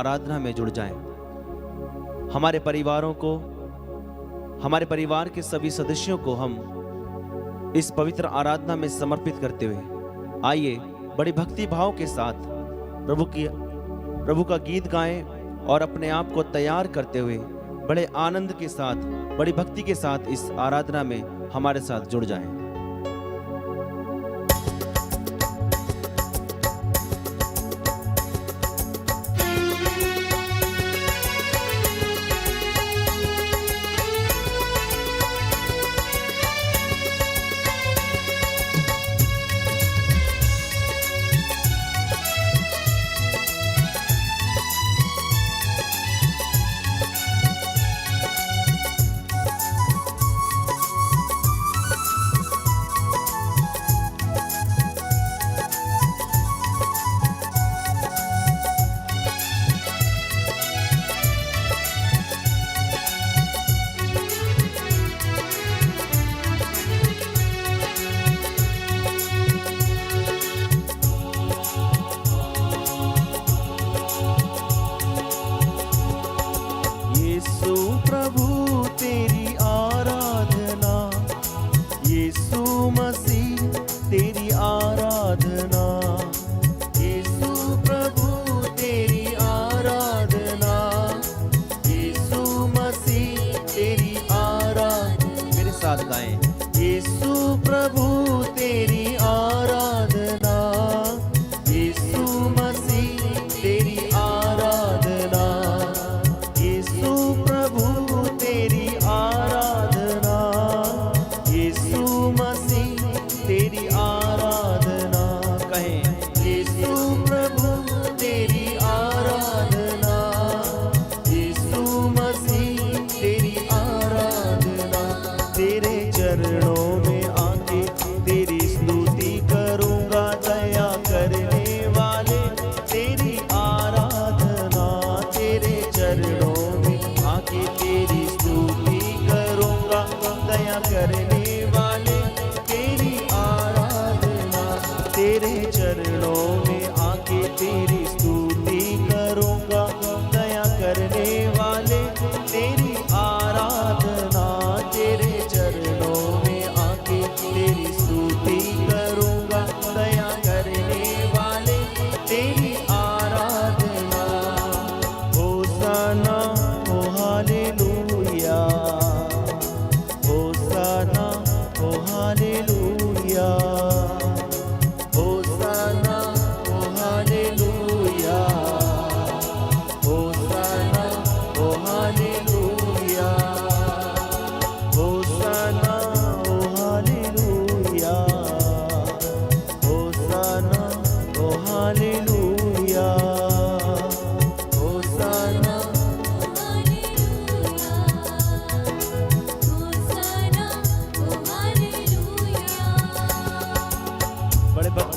आराधना में जुड़ जाएं। हमारे परिवारों को, हमारे परिवार के सभी सदस्यों को हम इस पवित्र आराधना में समर्पित करते हुए आइए बड़ी भक्ति भाव के साथ प्रभु का गीत गाएं और अपने आप को तैयार करते हुए बड़े आनंद के साथ, बड़ी भक्ति के साथ इस आराधना में हमारे साथ जुड़ जाएं।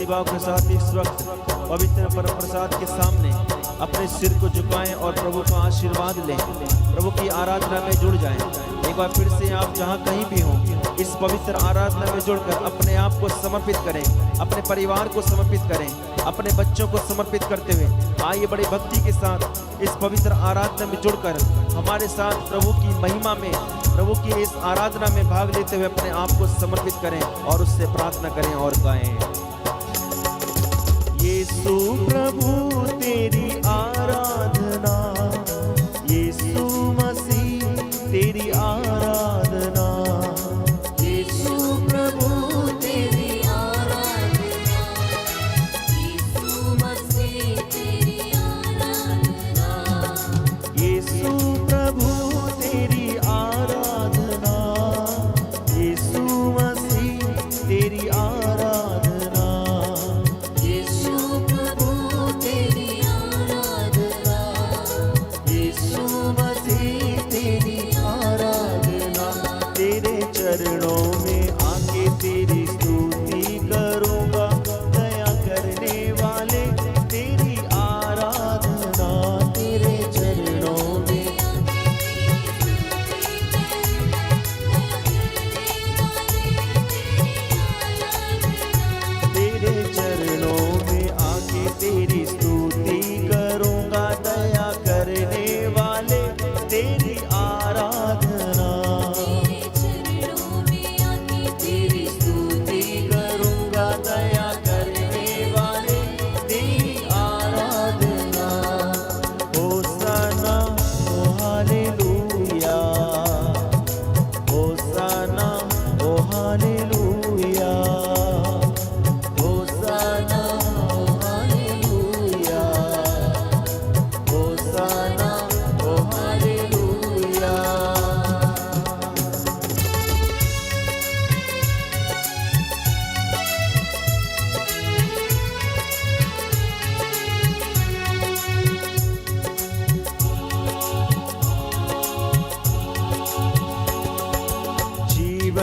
भाव के साथ इस वक्त पवित्र परम प्रसाद के सामने अपने सिर को झुकाएं और प्रभु का आशीर्वाद लें। प्रभु की आराधना में जुड़ जाएं। एक बार फिर से आप जहां कहीं भी हों, इस पवित्र आराधना में जुड़कर अपने आप को समर्पित करें, अपने परिवार को समर्पित करें, अपने बच्चों को समर्पित करते हुए आइए बड़ी भक्ति के साथ इस पवित्र आराधना में जुड़कर हमारे साथ प्रभु की महिमा में, प्रभु की इस आराधना में भाग लेते हुए अपने आप को समर्पित करें और उससे प्रार्थना करें और गाएं। यीशु प्रभु तेरी आराधना, यीशु मसीह तेरी आराधना, यीशु प्रभु तेरी आराधना, यीशु मसीह तेरी आराधना, यीशु प्रभु तेरी आराधना, यीशु मसीह तेरी आराधना, यीशु प्रभु तेरी आराधना,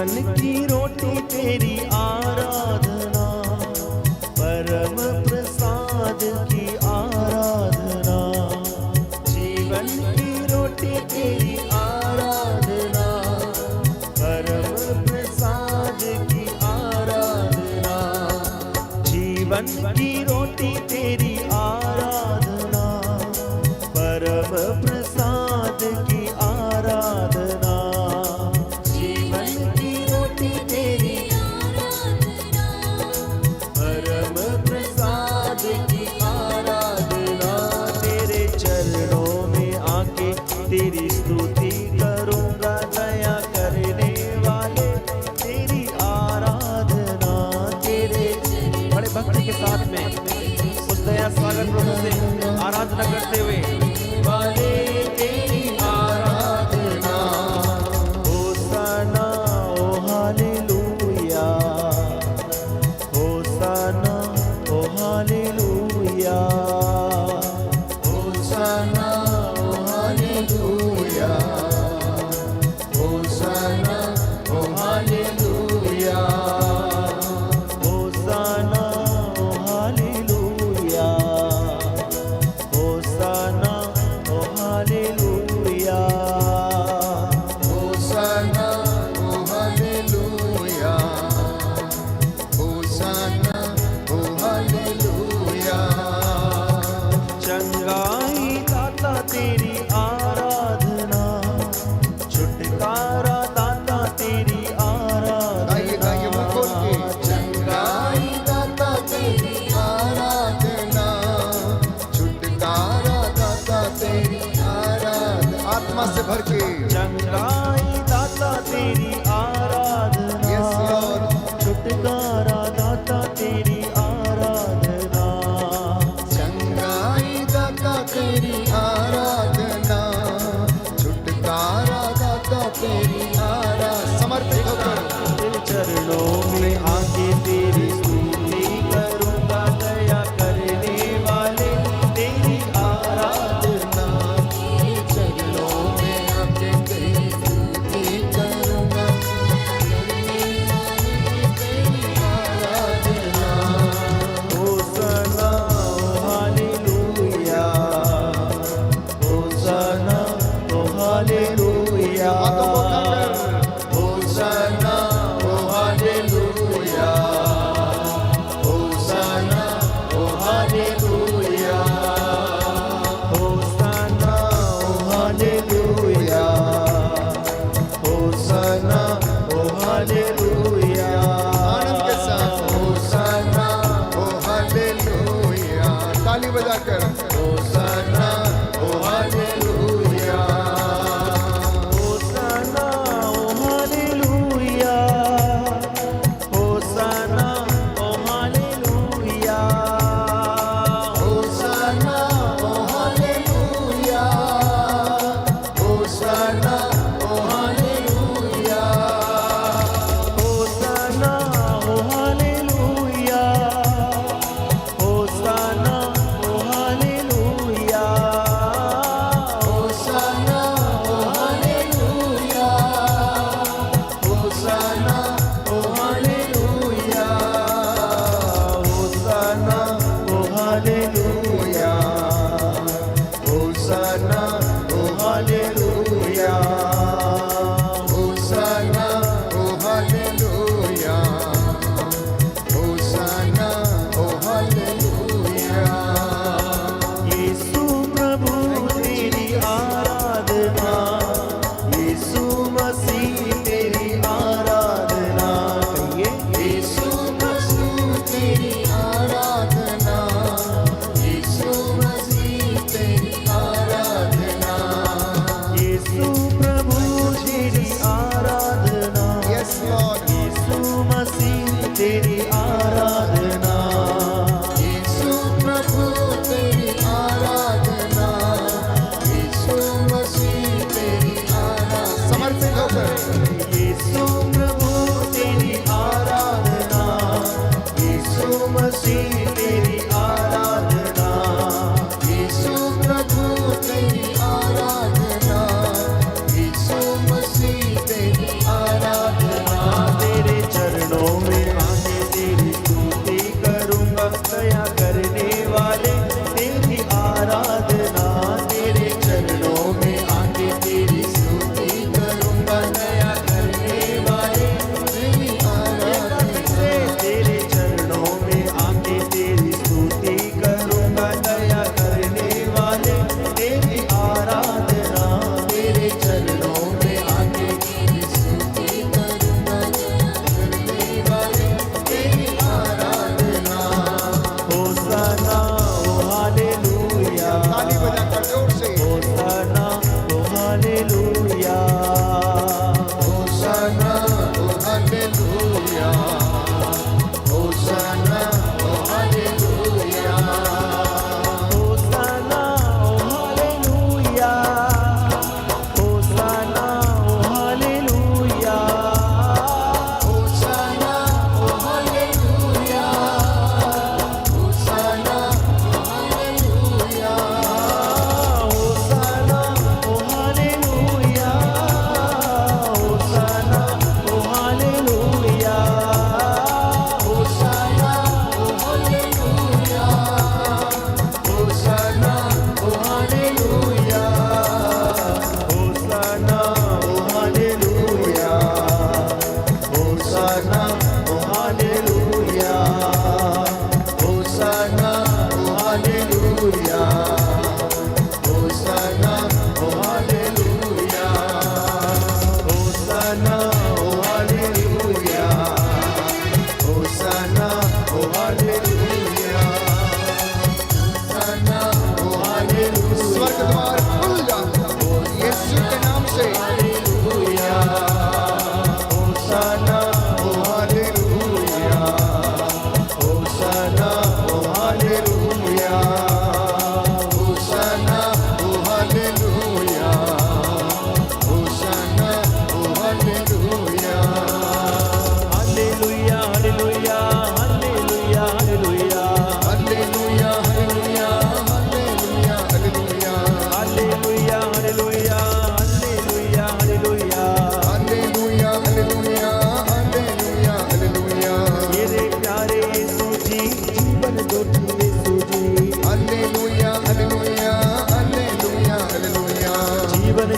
जीवन की रोटी तेरी आराधना, परम प्रसाद की आराधना। जीवन की रोटी तेरी आराधना, परम प्रसाद की आराधना। जीवन की रोटी तेरी आराधना, परम प्रसाद की आराधना। जीवन की रोटी तेरी आराधना, परम प्रसाद की आराधना। तेरे चरणों में आके तेरी स्तुति करूंगा, दया करने वाले तेरी आराधना। तेरे बड़े भक्ति के साथ में उस दया सागर प्रभु से आराधना करते हुए वाले तेरी आराधना। होसाना ओ हालेलुया, होसाना ओ हालेलुया, होसाना ओ हालेलुया, होसाना ओ हालेलुया, होसाना ओ हालेलुया, होसाना ओ hallelujah, Hosanna, oh hallelujah. Hosanna, oh hallelujah. चंगाई दाता तेरी आराधना, छुटकारा दाता तेरी गाइए मुंह खोल के। आराधना। चंगाई दाता तेरी आराधना, छुटकारा दाता तेरी आराधना। आत्मा से भर के चंगाई दाता तेरी आराधना, Yes, Lord. छुटकारा दाता तेरी आराधना। चंगाई दाता तेरी आराधना, छुटकारा दाता तेरी आराधना। समर्पित होकर तेरे चरणों में आके तेरी स्तुति करूंगा, दया करने वाले तेरी आराधना। तेरे चरणों में आके तेरी स्तुति करूंगा, तेरी आराधना। होसाना ओ हालेलुया, होसाना ओ हालेलुया, हाथों को उठाकर होसाना ओ हालेलुया, होसाना ओ हालेलुया, होसाना ओ हालेलुया, होसाना ओ हालेलुया। आनंद के साथ होसाना ओ हालेलुया। ताली बजाकर होसाना ओ हालेलुया, होसाना ओ हालेलुया, होसाना ओ हालेलुया, होसाना ओ हालेलुया, होसाना ओ हालेलुया, होसाना ओ हालेलुया, होसाना ओ हालेलुया, होसाना ओ हालेलुया, होसाना ओ हालेलुया, होसाना ओ हालेलुया, होसाना ओ हालेलुया, होसाना ओ हालेलुया, होसाना ओ हालेलुया। यीशु प्रभु तेरी आराधना, यीशु मसीह तेरी आराधना। कहिए यीशु मसीह तेरी आराधना, यीशु मसीह तेरी आराधना।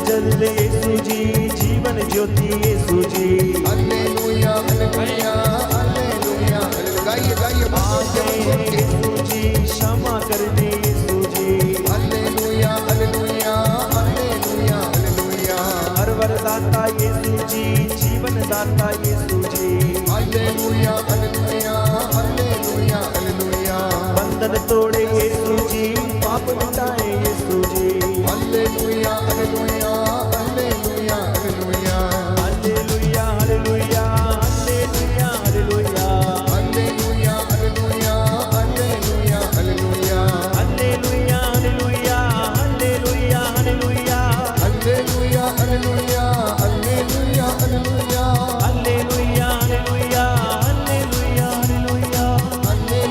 जल यीशु जी, जीवन ज्योति यीशु जी। हालेलुया हालेलुया हालेलुया। गाइए गाइए आ गए हैं यीशु जी, क्षमा कर दे यीशु जी। हालेलुया हालेलुया हालेलुया हालेलुया। हर वरदाता यीशु जी, जीवन दाता यीशु जी। हालेलुया हालेलुया हालेलुया हालेलुया। बंधन तोड़े यीशु जी, पाप मिटाए यीशु जी। हालेलुया हालेलुया हालेलुया हालेलुया। हालेलुया हालेलुया हालेलुया हालेलुया। हालेलुया हालेलुया हालेलुया हालेलुया। हालेलुया हालेलुया हालेलुया हालेलुया। हालेलुया हालेलुया हालेलुया हालेलुया। हालेलुया हालेलुया हालेलुया हालेलुया। हालेलुया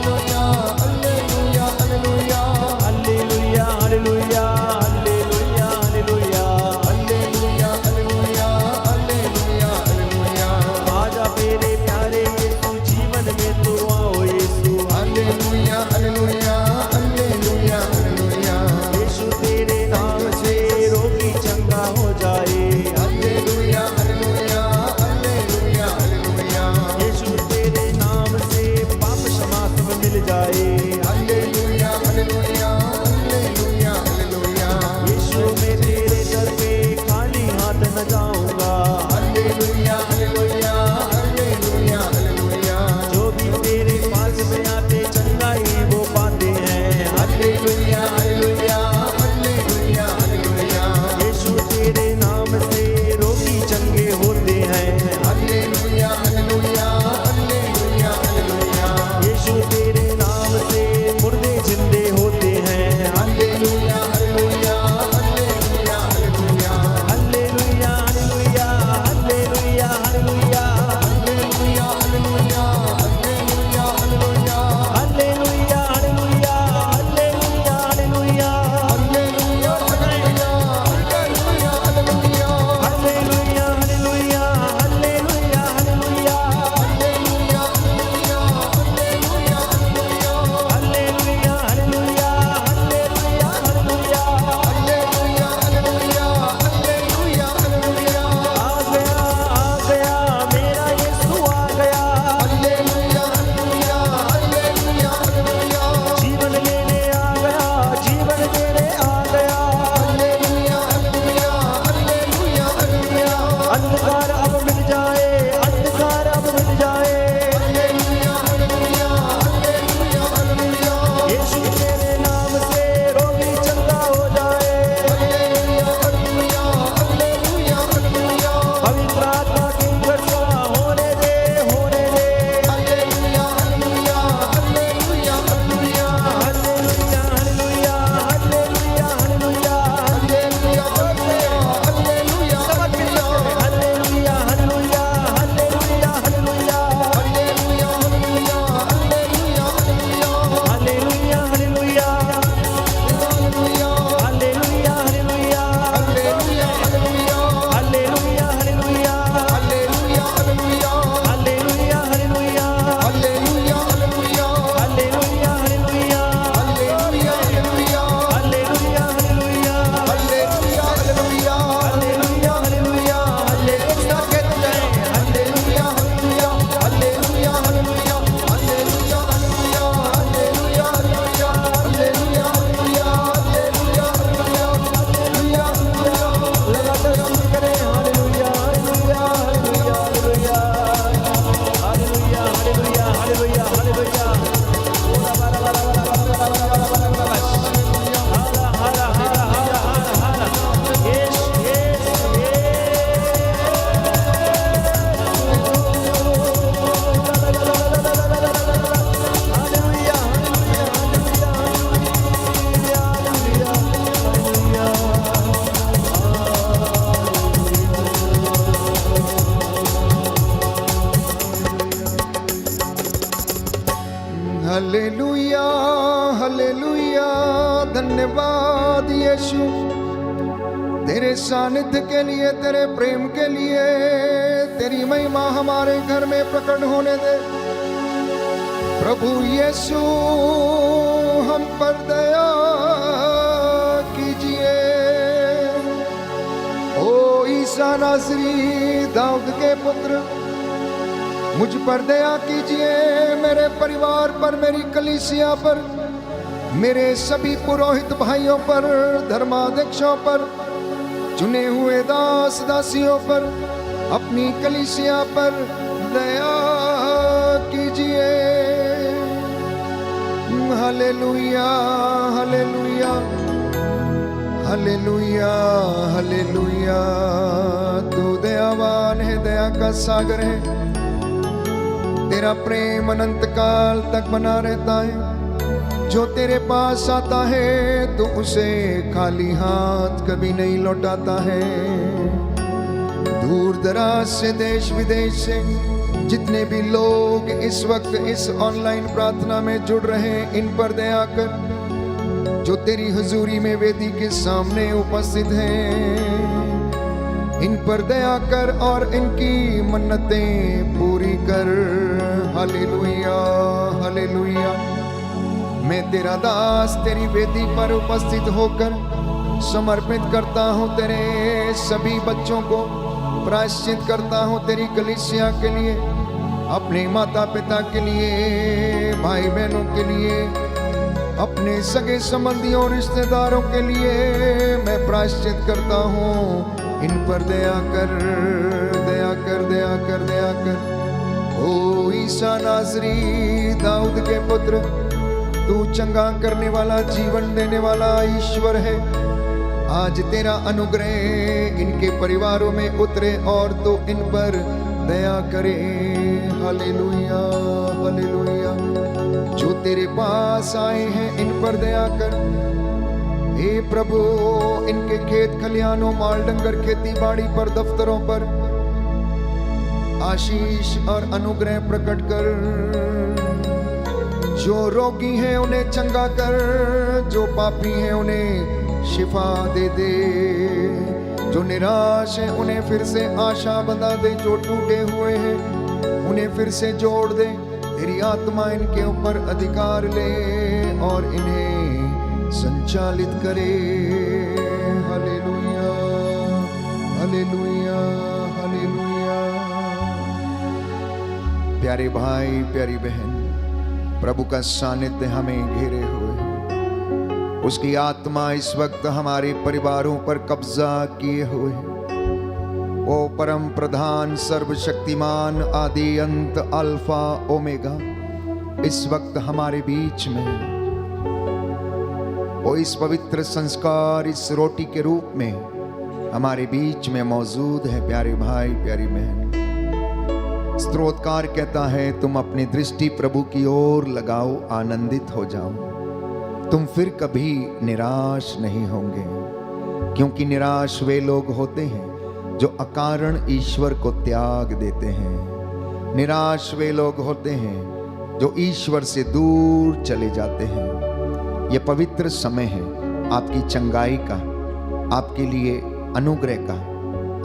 हालेलुया हालेलुया हालेलुया। हालेलुया हालेलुया हालेलुया हालेलुया। हालेलुया हालेलुया हालेलुया हालेलुया। आजा मेरे प्यारे यीशु, जीवन में तू आओ यीशु। हालेलुया हालेलुया हालेलुया हालेलुया। यीशु तेरे नाम से रोगी चंगा हो जाए। हालेलुया हालेलुया हालेलुया हालेलुया। यीशु तेरे नाम से पाप क्षमा सब मिल जाए। हालेलुया हालेलुया हालेलुया हालेलुया। यीशु मैं तेरे दर पे खाली हाथ न जाऊंगा। हालेलुया हालेलुया हालेलुया हालेलुया। जो भी तेरे पास में आते चंगाई वो पाते हैं। हालेलुया हालेलुया हालेलुया हालेलुया। यीशु तेरे नाम से रोगी चंगे होते हैं। हालेलुया हालेलुया हालेलुया हालेलुया। यीशु तेरे नाम से मुर्दे जिंदे होते हैं। हालेलुया हालेलुया हालेलुया हालेलुया। हालेलुया हालेलुया हालेलुया हालेलुया। हालेलुया हालेलुया हालेलुया हालेलुया। हालेलुया हालेलुया हालेलुया हालेलुया। हालेलुया हालेलुया हालेलुया हालेलुया। हालेलुया हालेलुया हालेलुया हालेलुया। हालेलुया हालेलुया हालेलुया हालेलुया। हालेलुया हालेलुया हालेलुया हालेलुया। हालेलुया हालेलुया हालेलुया हालेलुया। आ गया मेरा यीशु आ गया। हालेलुया हालेलुया हालेलुया हालेलुया। जीवन लेने आ गया, जीवन देने आ गया। हालेलुया हालेलुया हालेलुया हालेलुया। अंधकार अब मिट जाए, अंधकार अब मिट जाए। हालेलुया हालेलुया हालेलुया हालेलुया। यीशु तेरे नाम से रोगी चंगा हो जाए। हालेलुया हालेलुया हालेलुया हालेलुया। पवित्र आत्मा की वर्षा होने दे, होने दे। हालेलुया हालेलुया हालेलुया हालेलुया। हालेलुया हालेलुया हालेलुया हालेलुया। हालेलुया हालेलुया समर्पित करें। हालेलुया हालेलुया हालेलुया हालेलुया। हालेलुया हालेलुया हालेलुया हालेलुया। हालेलुया हालेलुया हालेलुया हालेलुया हालेलुया। हालेलुया हालेलुया। हालेलुया हालेलुया हालेलुया हालेलुया। हालेलुया हालेलुया। हालेलुया हालेलुया। हालेलुया हालेलुया। हालेलुया हालेलुया। हालेलुया हालेलुया। हालेलुया हालेलुया। हालेलुया हालेलुया। हालेलुया कहते जाएं। हालेलुया हालेलुया हालेलुया हालेलुया। हालेलुया हालेलुया हालेलुया हालेलुया। हालेलुया हालेलुया हालेलुया हालेलुया। हालेलुया हालेलुया। लगातार स्तुति करें। हालेलुया हालेलुया हालेलुया हालेलुया। हालेलुया हालेलुया हालेलुया हालेलुया। ओला बारा बारा बारा बारा बारा बारा बारा बारा बारा। हाला हाला हाला हाला हाला हाला। यस यस हालेलुया हालेलुया हालेलुया हालेलुया हालेलुया। हालेलुया हालेलुया। धन्यवाद यीशु तेरे सानिध्य के लिए, तेरे प्रेम के लिए। तेरी महिमा हमारे घर में प्रकट होने दे प्रभु यीशु। हम पर दया कीजिए। ईसा नासरी दाऊद के पुत्र, मुझ पर दया कीजिए, मेरे परिवार पर, मेरी कलीसिया पर, मेरे सभी पुरोहित भाइयों पर, धर्माध्यक्षों पर, चुने हुए दास दासियों पर, अपनी कलीसिया पर दया कीजिए। हालेलुया हालेलुया हालेलुया हालेलुया। तू दयावान है, दया का सागर है, तेरा प्रेम अनंत काल तक बना रहता है। जो तेरे पास आता है तो उसे खाली हाथ कभी नहीं लौटाता है। दूर दराज से, देश विदेश से जितने भी लोग इस वक्त इस ऑनलाइन प्रार्थना में जुड़ रहे हैं, इन पर दया कर। जो तेरी हुजूरी में वेदी के सामने उपस्थित हैं, इन पर दया कर और इनकी मन्नतें पूरी कर। Hallelujah hallelujah. मैं तेरा दास तेरी वेदी पर उपस्थित होकर समर्पित करता हूँ तेरे सभी बच्चों को, प्रायश्चित करता हूँ तेरी कलीसिया के लिए, अपने माता पिता के लिए, भाई बहनों के लिए, अपने सगे संबंधियों रिश्तेदारों के लिए मैं प्रायश्चित करता हूँ। इन पर दया कर दया कर दया कर दया कर। ओ ईसा नासरी दाऊद के पुत्र, तू चंगा करने वाला, जीवन देने वाला ईश्वर है। आज तेरा अनुग्रह इनके परिवारों में उतरे और तो इन पर दया करे। हालेलुया हालेलुया। जो तेरे पास आए हैं इन पर दया कर। हे प्रभु, इनके खेत खलिहानों, माल डंगर, खेती बाड़ी पर, दफ्तरों पर आशीष और अनुग्रह प्रकट कर। जो रोगी हैं उन्हें चंगा कर, जो पापी हैं उन्हें शिफा दे दे, जो निराश हैं उन्हें फिर से आशा बंधा दे, जो टूटे हुए हैं उन्हें फिर से जोड़ दे। तेरी आत्मा इनके ऊपर अधिकार ले और इन्हें संचालित करे। हालेलुया हालेलुया हालेलुया। प्यारे भाई प्यारी बहन, प्रभु का सानिध्य हमें घेरे हुए है। उसकी आत्मा इस वक्त हमारे परिवारों पर कब्जा किए हुए है। ओ परम प्रधान, सर्वशक्तिमान, आदि अंत, अल्फा ओमेगा, इस वक्त हमारे बीच में वो इस पवित्र संस्कार, इस रोटी के रूप में हमारे बीच में मौजूद है। प्यारे भाई प्यारी बहन, स्तोत्रकार कहता है, तुम अपनी दृष्टि प्रभु की ओर लगाओ, आनंदित हो जाओ, तुम फिर कभी निराश नहीं होंगे। क्योंकि निराश वे लोग होते हैं जो अकारण ईश्वर को त्याग देते हैं। निराश वे लोग होते हैं जो ईश्वर से दूर चले जाते हैं। यह पवित्र समय है आपकी चंगाई का, आपके लिए अनुग्रह का,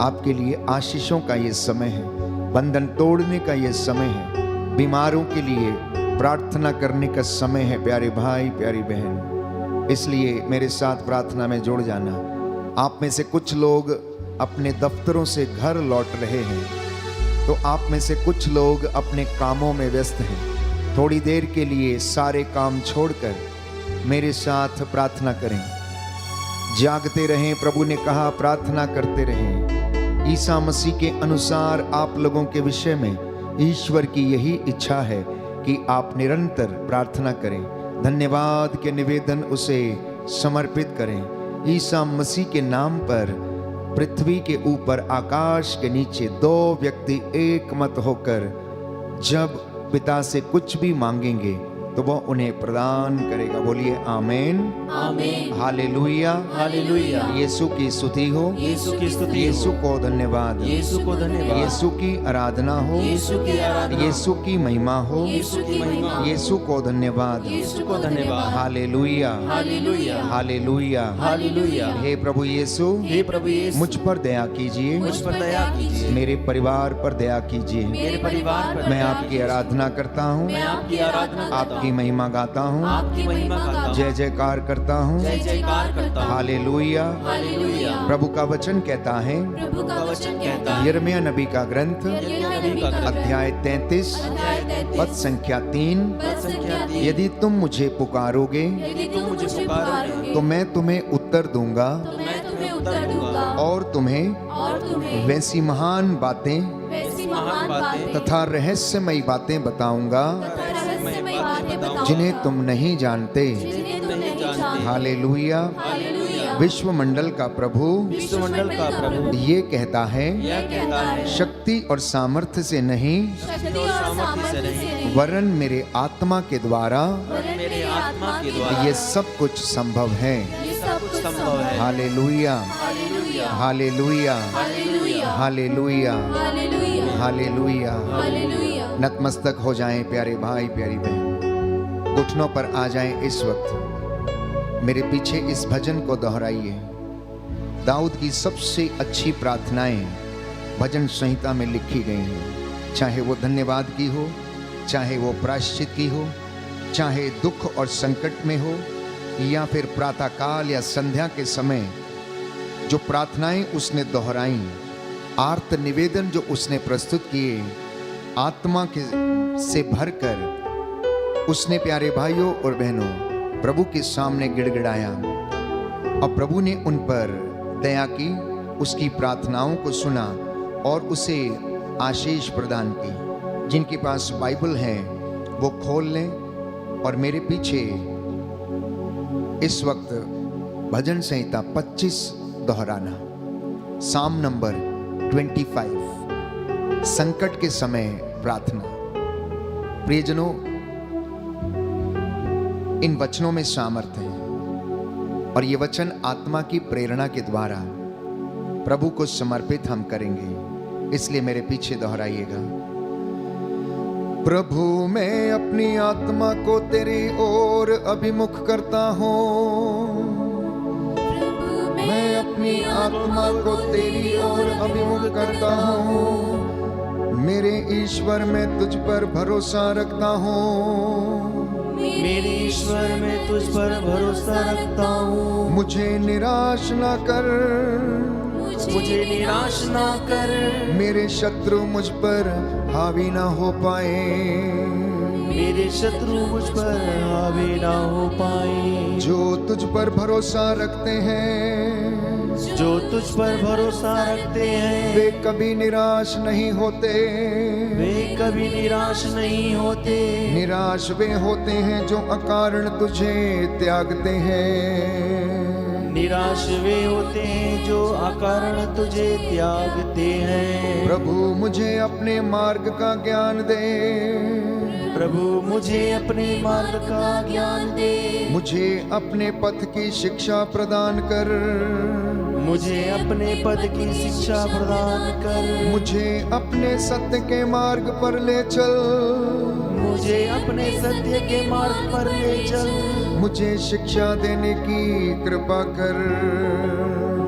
आपके लिए आशीषों का ये समय है। बंधन तोड़ने का ये समय है। बीमारों के लिए प्रार्थना करने का समय है। प्यारे भाई प्यारी बहन, इसलिए मेरे साथ प्रार्थना में जुड़ जाना। आप में से कुछ लोग अपने दफ्तरों से घर लौट रहे हैं, तो आप में से कुछ लोग अपने कामों में व्यस्त हैं। थोड़ी देर के लिए सारे काम छोड़कर मेरे साथ प्रार्थना करें। जागते रहें, प्रभु ने कहा प्रार्थना करते रहें। ईसा मसीह के अनुसार आप लोगों के विषय में ईश्वर की यही इच्छा है कि आप निरंतर प्रार्थना करें, धन्यवाद के निवेदन उसे समर्पित करें। ईसा मसीह के नाम पर पृथ्वी के ऊपर, आकाश के नीचे दो व्यक्ति एक मत होकर जब पिता से कुछ भी मांगेंगे तो वह उन्हें प्रदान करेगा। बोलिए आमीन आमीन। हालेलुया हालेलुया। यीशु की स्तुति हो, यीशु की स्तुति हो, यीशु को धन्यवाद, यीशु को धन्यवाद, यीशु की आराधना हो, यीशु की आराधना, यीशु की महिमा हो, यीशु की महिमा, यीशु को धन्यवाद, यीशु को धन्यवाद। हालेलुया हालेलुया हालेलुया। हालेलुया। हे प्रभु यीशु, हे प्रभु यीशु, मुझ पर दया कीजिए, मुझ पर दया कीजिए, मेरे परिवार पर दया कीजिए। मेरे परिवार पर मैं दया आपकी कीजिए। आराधना करता हूँ, मैं आपकी आराधना करता हूँ, आपकी महिमा गाता हूँ, आपकी महिमा गाता हूँ, जय जयकार करता हूँ। जय जयकार करता हूँ। हालेलुया। हालेलुया। प्रभु का वचन कहता है, प्रभु का वचन कहता है, यिर्मयाह नबी का ग्रंथ यिर्मयाह नबी का ग्रंथ, अध्याय 33 अध्याय 33, पद संख्या 3, पद संख्या 3, यदि तुम मुझे पुकारोगे यदि तुम मुझे पुकारोगे तो मैं तुम्हें उत्तर दूंगा तो मैं तुम्हें उत्तर दूंगा और तुम्हें वैसी महान बातें वैसी महान बातें तथा रहस्यमयी बातें बताऊंगा तथा रहस्यमयी बातें बताऊंगा जिन्हें तुम नहीं जानते। जिन्हें तुम नहीं जानते। हालेलुया। हालेलुया। विश्व मंडल का प्रभु विश्वमंडल का प्रभु ये कहता है, यह कहता है, शक्ति और सामर्थ्य से नहीं शक्ति और सामर्थ्य से नहीं, वरन मेरे आत्मा के द्वारा वरन मेरे आत्मा के द्वारा ये सब कुछ संभव है। ये सब कुछ संभव है। हालेलुया। हालेलुया। हालेलुया। हालेलुया। हालेलुया। हालेलुया। हालेलुया। हालेलुया। नतमस्तक हो जाएं प्यारे भाई प्यारी बहन, घुटनों पर आ जाएं इस वक्त। मेरे पीछे इस भजन को दोहराइए। दाऊद की सबसे अच्छी प्रार्थनाएं भजन संहिता में लिखी गई हैं, चाहे वो धन्यवाद की हो, चाहे वो प्रायश्चित की हो, चाहे दुख और संकट में हो, या फिर प्रातःकाल या संध्या के समय जो प्रार्थनाएं उसने दोहराई, आर्त निवेदन जो उसने प्रस्तुत किए, आत्मा के से भरकर उसने प्यारे भाइयों और बहनों प्रभु के सामने गिड़गिड़ाया और प्रभु ने उन पर दया की, उसकी प्रार्थनाओं को सुना और उसे आशीष प्रदान की। जिनके पास बाइबल है वो खोल लें और मेरे पीछे इस वक्त भजन संहिता 25 दोहराना, साम नंबर 25, संकट के समय प्रार्थना। प्रियजनों, इन वचनों में सामर्थ्य है और ये वचन आत्मा की प्रेरणा के द्वारा प्रभु को समर्पित हम करेंगे, इसलिए मेरे पीछे दोहराइएगा। प्रभु मैं अपनी आत्मा को तेरी ओर अभिमुख करता हूँ, मैं अपनी आत्मा को तेरी ओर अभिमुख करता हूँ, मेरे ईश्वर मैं तुझ पर भरोसा रखता हूँ, मेरे ईश्वर में तुझ पर भरोसा रखता हूँ। मुझे निराश ना कर, मुझे निराश ना कर, मेरे शत्रु मुझ पर हावी ना हो पाए, मेरे शत्रु मुझ पर हावी ना हो पाए। जो तुझ पर भरोसा रखते हैं, जो तुझ पर भरोसा रखते हैं, वे कभी निराश नहीं होते, वे कभी निराश नहीं होते। निराश वे होते हैं जो अकारण तुझे त्यागते हैं, निराश वे होते हैं जो अकारण तुझे त्यागते हैं। प्रभु मुझे अपने मार्ग का ज्ञान दे, प्रभु मुझे अपने मार्ग का ज्ञान दे, मुझे अपने पथ की शिक्षा प्रदान कर, मुझे अपने पद की शिक्षा प्रदान कर, मुझे अपने सत्य के मार्ग पर ले चल, मुझे अपने सत्य के मार्ग पर ले चल, मुझे शिक्षा देने की कृपा कर,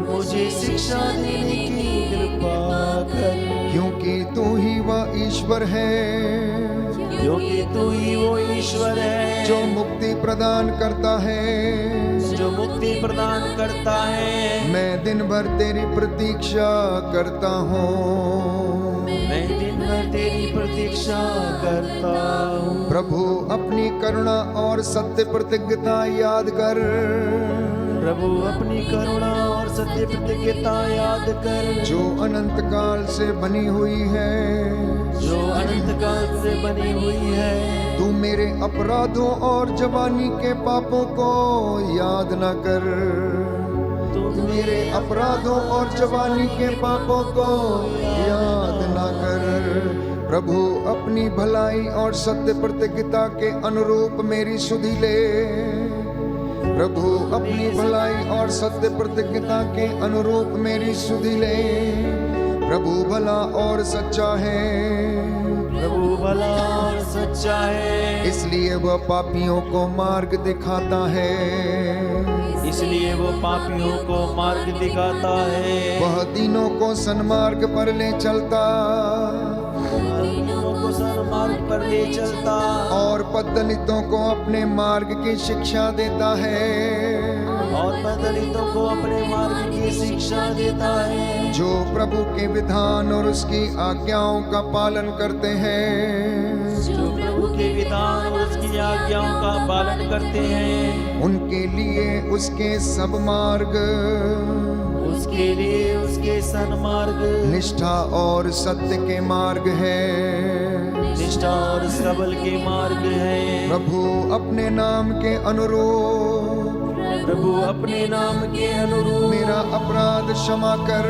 मुझे शिक्षा देने की कृपा कर, क्योंकि तू ही वह ईश्वर है क्योंकि तू ही वो ईश्वर है जो मुक्ति प्रदान करता है, जो मुक्ति प्रदान करता है। मैं दिन भर तेरी प्रतीक्षा करता हूँ, मैं दिन भर तेरी प्रतीक्षा करता हूँ। प्रभु अपनी करुणा और सत्य प्रतिज्ञता याद कर, प्रभु अपनी करुणा और सत्य प्रतिज्ञता याद कर, जो अनंत काल से बनी हुई है, जो अनंत काल से बनी हुई है। तू मेरे अपराधों और जवानी के पापों को याद न कर, तू मेरे अपराधों और जवानी के पापों को याद न कर। प्रभु अपनी भलाई और सत्य प्रतिज्ञता के अनुरूप मेरी सुधि ले, प्रभु अपनी भलाई और सत्य प्रतिज्ञता के अनुरूप मेरी सुधि ले। प्रभु भला और सच्चा है, प्रभु भला और सच्चा है, इसलिए वह पापियों को मार्ग दिखाता है, इसलिए वो पापियों को मार्ग दिखाता है। वह दीनों को सन्मार्ग पर ले चलता, दीनों को सन्मार्ग पर ले चलता और पद्दलितों को अपने मार्ग की शिक्षा देता है। और दलितों को अपने मार्ग की शिक्षा देता है। जो प्रभु के विधान और उसकी आज्ञाओं का पालन करते हैं, जो प्रभु के विधान और उसकी आज्ञाओं का पालन करते हैं, उनके लिए उसके सब मार्ग, उसके लिए उसके सन्मार्ग निष्ठा और सत्य के मार्ग है। निष्ठा और सबल के मार्ग है। प्रभु अपने नाम के अनुरूप प्रभु अपने नाम के अनुरूप मेरा अपराध क्षमा कर,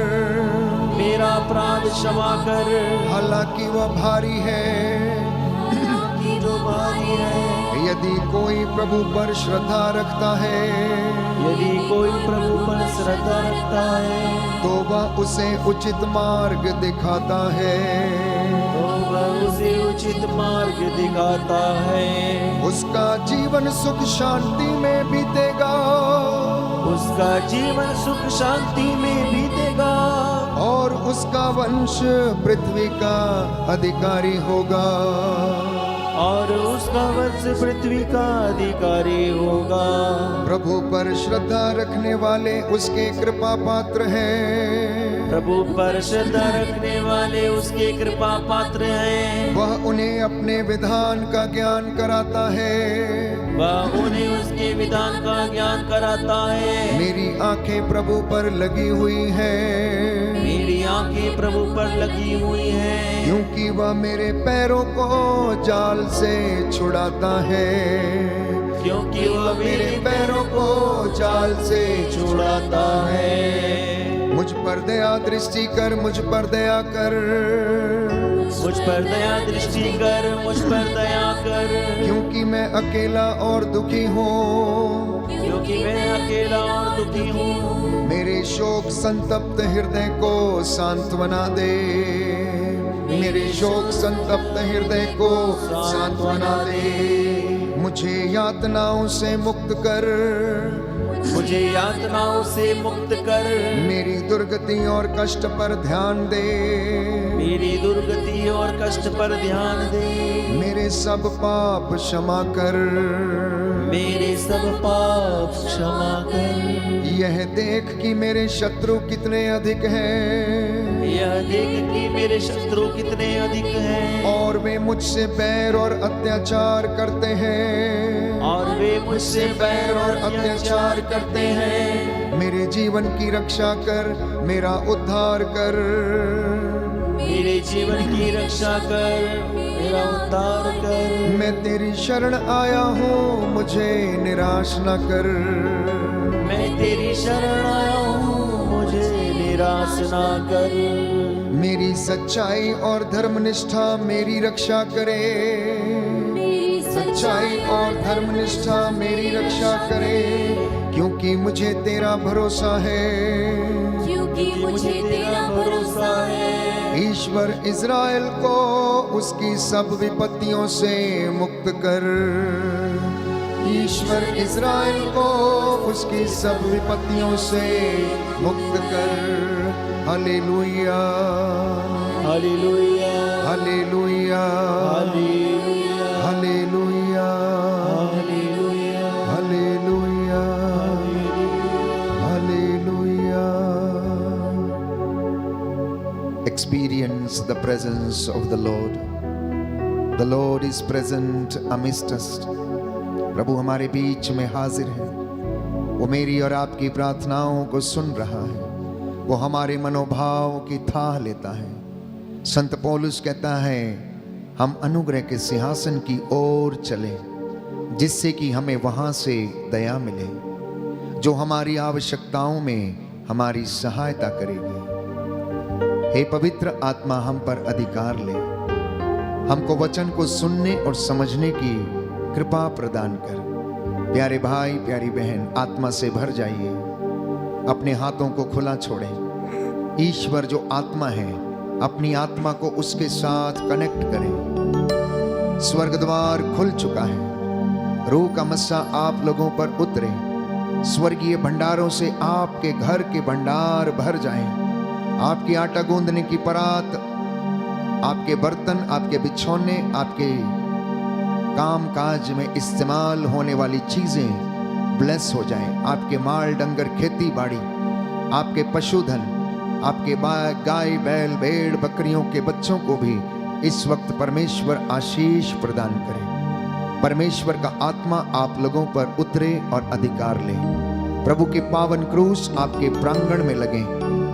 मेरा अपराध क्षमा कर। हालांकि वह भारी है, जो भारी है। यदि कोई प्रभु पर श्रद्धा रखता है, यदि कोई प्रभु पर श्रद्धा रखता है, तो वह उसे उचित मार्ग दिखाता है। तो वह उसे उचित मार्ग दिखाता है। उसका जीवन सुख शांति में बीतेगा, उसका जीवन सुख शांति में बीतेगा। और उसका वंश पृथ्वी का अधिकारी होगा। और उसका वंश पृथ्वी का अधिकारी होगा। प्रभु पर श्रद्धा रखने वाले उसके कृपा पात्र हैं। प्रभु पर श्रद्धा रखने वाले उसके कृपा पात्र हैं। वह उन्हें अपने विधान का ज्ञान कराता है। वह उन्हें उसके विधान का ज्ञान कराता है। मेरी आंखें प्रभु पर लगी हुई हैं, मेरी आंखें प्रभु पर लगी हुई हैं, क्योंकि वह मेरे पैरों को जाल से छुड़ाता है। क्योंकि वह मेरे पैरों को जाल से छुड़ाता है। मुझ पर दया दृष्टि कर, मुझ पर दया कर, मुझ पर दया दृष्टि कर, मुझ पर दया कर। क्योंकि मैं अकेला और दुखी हूँ, क्योंकि मैं अकेला और दुखी हूँ। मेरे शोक संतप्त हृदय को सांत्वना दे। मेरे शोक संतप्त हृदय को सांत्वना दे। मुझे यातनाओं से मुक्त कर, मुझे यातनाओं से मुक्त कर। मेरी दुर्गति और कष्ट पर ध्यान दे। मेरी दुर्गति और कष्ट पर ध्यान दे। मेरे सब पाप क्षमा कर। मेरे सब पाप क्षमा कर। यह देख कि मेरे शत्रु कितने अधिक हैं, यह देख कि मेरे शत्रु कितने अधिक हैं, और वे मुझसे बैर और अत्याचार करते हैं, और वे मुझसे बैर और अत्याचार करते हैं। मेरे जीवन की रक्षा कर, मेरा उद्धार कर। मेरे जीवन की रक्षा कर, मेरा उद्धार कर। मैं तेरी शरण आया हूँ, मुझे निराश न कर। मैं तेरी शरण आया हूँ, मुझे निराश ना कर। मेरी सच्चाई और धर्मनिष्ठा मेरी रक्षा करे। सच्चाई और धर्मनिष्ठा मेरी रक्षा करे, क्योंकि मुझे तेरा भरोसा है। क्योंकि मुझे तेरा भरोसा है। ईश्वर इज़राइल को उसकी सब विपत्तियों से मुक्त कर। ईश्वर इज़राइल को उसकी सब विपत्तियों से मुक्त कर। हालेलुया, हालेलुया, हालेलुया, हालेलुया, हालेलुया, हालेलुया, हालेलुया, hallelujah. Experience the presence of the Lord. The Lord is present amidst us. प्रभु हमारे बीच में हाजिर है। वो मेरी और आपकी प्रार्थनाओं को सुन रहा है। वो हमारे मनोभाव की थाह लेता है। संत पौलुस कहता है, हम अनुग्रह के सिंहासन की ओर चले, जिससे कि हमें वहां से दया मिले, जो हमारी आवश्यकताओं में हमारी सहायता करेगी। हे पवित्र आत्मा, हम पर अधिकार ले। हमको वचन को सुनने और समझने की कृपा प्रदान कर। प्यारे भाई, प्यारी बहन, आत्मा से भर जाइए। अपने हाथों को खुला छोड़ें। ईश्वर जो आत्मा है, अपनी आत्मा को उसके साथ कनेक्ट करें। स्वर्ग द्वार खुल चुका है। रूह का मस्सा आप लोगों पर उतरे। स्वर्गीय भंडारों से आपके घर के भंडार भर जाएं। आपकी आटा गूंदने की परात आपके बर्तन, आपके बिछौने, आपके काम काज में इस्तेमाल होने वाली चीजें ब्लेस हो जाएं। आपके माल डंगर, खेती बाड़ी, आपके पशुधन, आपके गाय बैल भेड़ बकरियों के बच्चों को भी इस वक्त परमेश्वर आशीष प्रदान करे। परमेश्वर का आत्मा आप लोगों पर उतरे और अधिकार ले। प्रभु के पावन क्रूस आपके प्रांगण में लगे।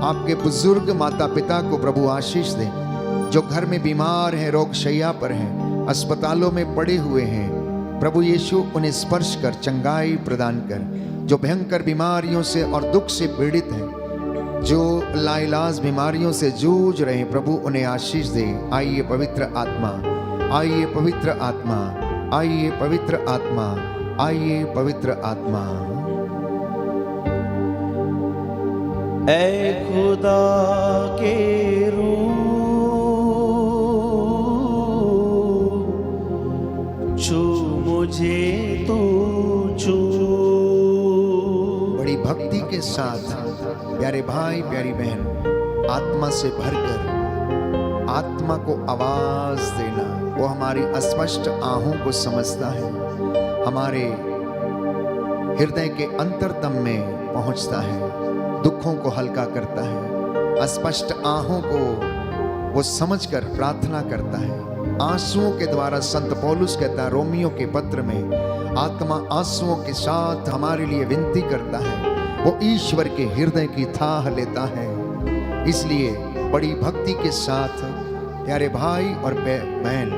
आपके बुजुर्ग माता पिता को प्रभु आशीष दे। जो घर में बीमार हैं, रोग शैया पर हैं, अस्पतालों में पड़े हुए हैं, प्रभु यीशु उन्हें स्पर्श कर चंगाई प्रदान कर। जो भयंकर बीमारियों से और दुख से पीड़ित हैं, जो लाइलाज बीमारियों से जूझ रहे हैं, प्रभु उन्हें आशीष दे। आइए पवित्र आत्मा, आइए पवित्र आत्मा, आइए पवित्र आत्मा, आइए पवित्र आत्मा। ऐ खुदा के रूह, छू मुझे तू छू। बड़ी भक्ति के साथ प्यारे भाई प्यारी बहन, आत्मा से भरकर आत्मा को आवाज देना। वो हमारी अस्पष्ट आहों को समझता है, हमारे हृदय के अंतरतम में पहुंचता है, दुखों को हल्का करता है। अस्पष्ट आहों को वो समझकर प्रार्थना करता है। आंसुओं के द्वारा संत पौलुस कहता है रोमियों के पत्र में, आत्मा आंसुओं के साथ हमारे लिए विनती करता है। वो ईश्वर के हृदय की थाह लेता है। इसलिए बड़ी भक्ति के साथ प्यारे भाई और बहन,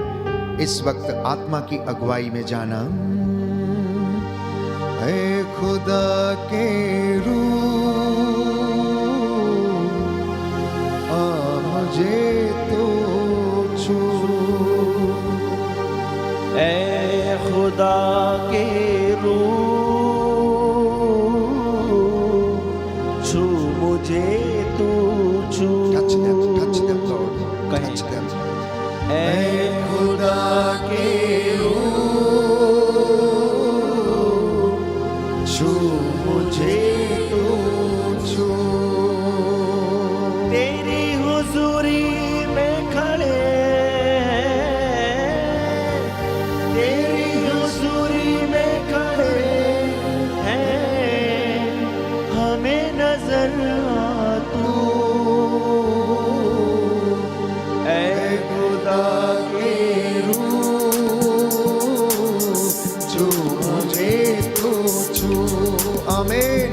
इस वक्त आत्मा की अगुवाई में जाना। ऐ खुदा के रूह, आ मुझे तो छू। ऐ खुदा के रूह, छू मुझे तू छू। Touch them, Lord. Touch them. ऐ खुदा के रूह, छू मुझे तो छू। तेरी हुजूरी में खड़े हैं, तेरी हुजूरी में खड़े हैं, हमें नजर आ तू। ऐ खुदा के रूह, छू मुझे तो छू। आमीन।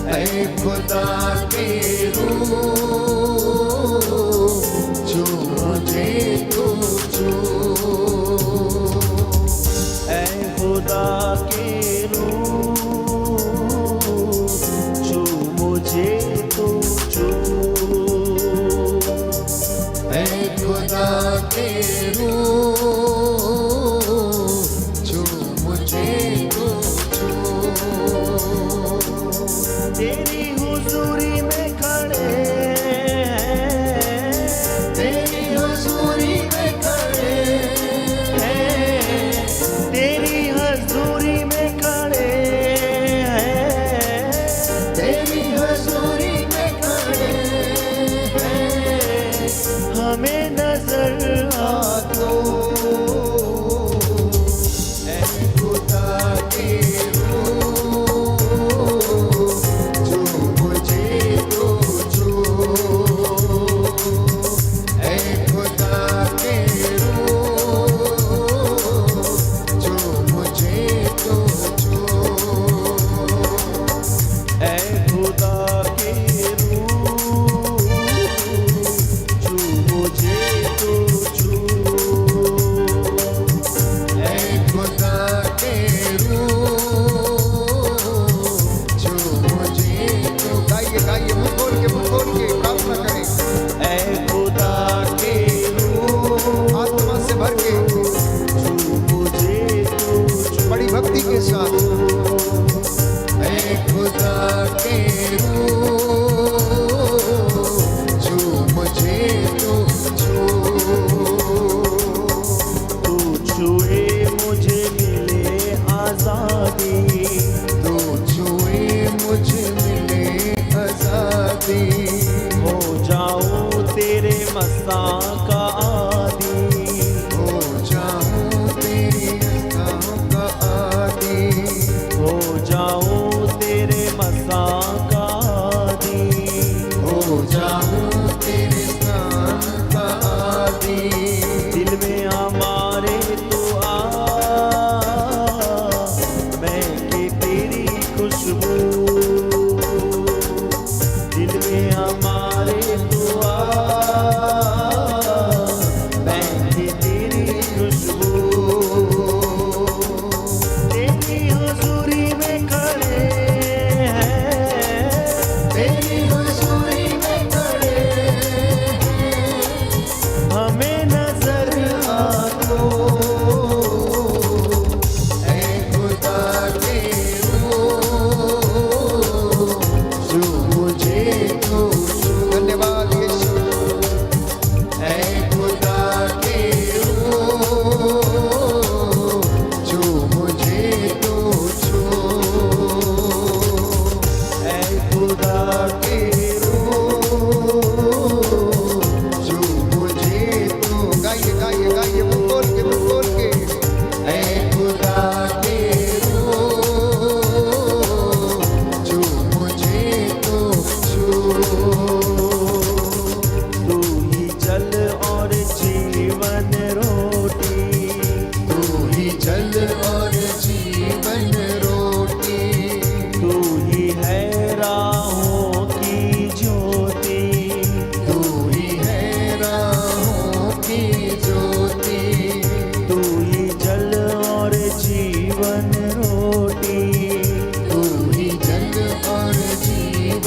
ऐ खुदा के रूह, छू मुझे तो छू। ऐ खुदा के रूह, छू मुझे तो छू। ऐ खुदा के रूह, छू मुझे तो छू। तेरी हुजूरी में खड़े हैं, तेरी हुजूरी में खड़े हैं, तेरी हुजूरी में खड़े हैं, तेरी हुजूरी में खड़े हैं, हमें नजर आ तो। ऐ खुदा के रूह, छू मुझे तो छू।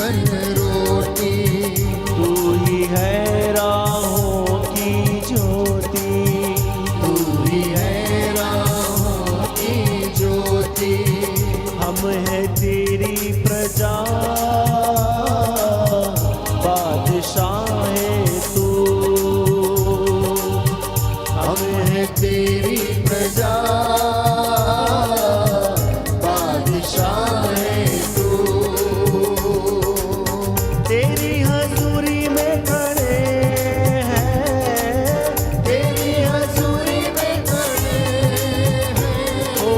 जीवन रोटी, तू ही है राहों की ज्योति, तू ही है राहों की ज्योति। हम है तेरी प्रजा, बादशाह है तू, हम है तेरी प्रजा, बादशाह है तू। तेरी हजूरी में खड़े हैं, तेरी हजूरी में खड़े हैं, ओ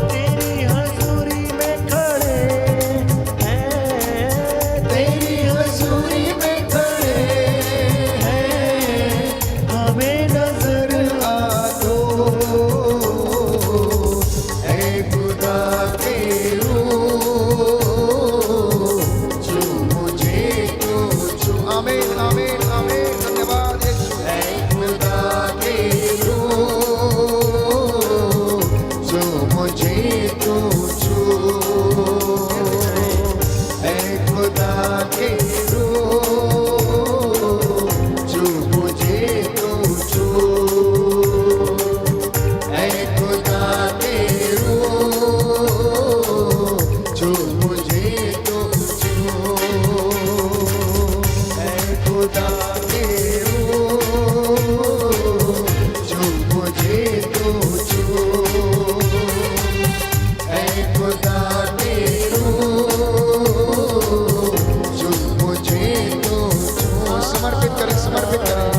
तेरी हजूरी में खड़े हैं, तेरी हजूरी में खड़े हैं। हमें नजर आ दो ऐ खुदा के रूह, छू मुझे तो छू। आमीन आमीन आमीन, धन्यवाद यीशु। ऐ खुदा के रूह, छू मुझे तो छू। ऐ खुदा के रूह, छू मुझे तो छू। ऐ खुदा के रूह, छू मुझे तो छू। ऐ खुदा के रूह, छू मुझे तो छू। ऐ खुदा के रूह, छू मुझे तो छू। समर्पित करें, समर्पित करें।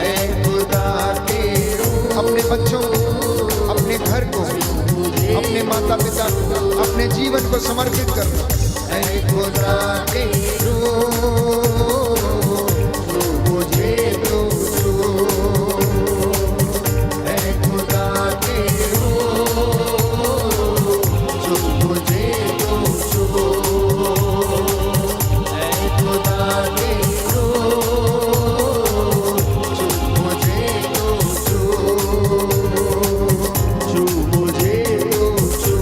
ऐ खुदा के रूह, अपने बच्चों को, अपने घर को, अपने माता पिता को, अपने जीवन को समर्पित करना। ऐ खुदा के रूह, छू मुझे तो छू। ऐ खुदा के रूह, छू मुझे तो छू। ऐ खुदा के रूह, छू मुझे तो छू। छू मुझे तो छू,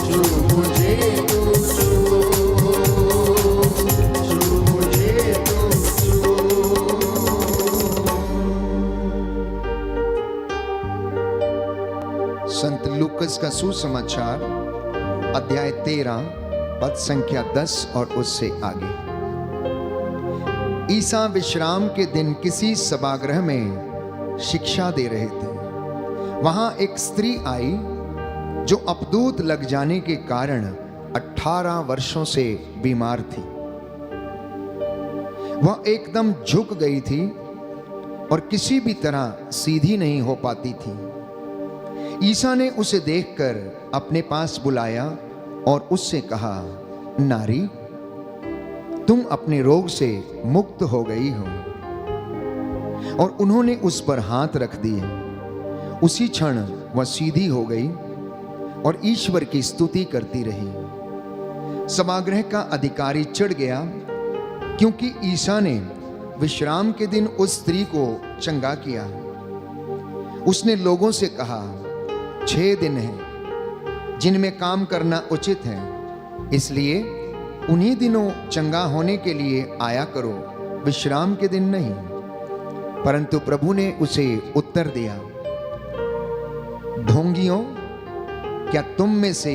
छू मुझे तो छू, छू मुझे तो छू। संत लूकस का सुसमाचार अध्याय 13 पद संख्या 10 और उससे आगे। ईसा विश्राम के दिन किसी सभागृह में शिक्षा दे रहे थे। वहां एक स्त्री आई जो अपदूत लग जाने के कारण 18 वर्षों से बीमार थी। वह एकदम झुक गई थी और किसी भी तरह सीधी नहीं हो पाती थी। ईसा ने उसे देखकर अपने पास बुलाया और उससे कहा, नारी, तुम अपने रोग से मुक्त हो गई हो। और उन्होंने उस पर हाथ रख दिए। उसी क्षण वह सीधी हो गई और ईश्वर की स्तुति करती रही। सभागृह का अधिकारी चिढ़ गया क्योंकि ईसा ने विश्राम के दिन उस स्त्री को चंगा किया। उसने लोगों से कहा, 6 दिन हैं जिनमें काम करना उचित है, इसलिए उन्हीं दिनों चंगा होने के लिए आया करो, विश्राम के दिन नहीं। परंतु प्रभु ने उसे उत्तर दिया, ढोंगियों, क्या तुम में से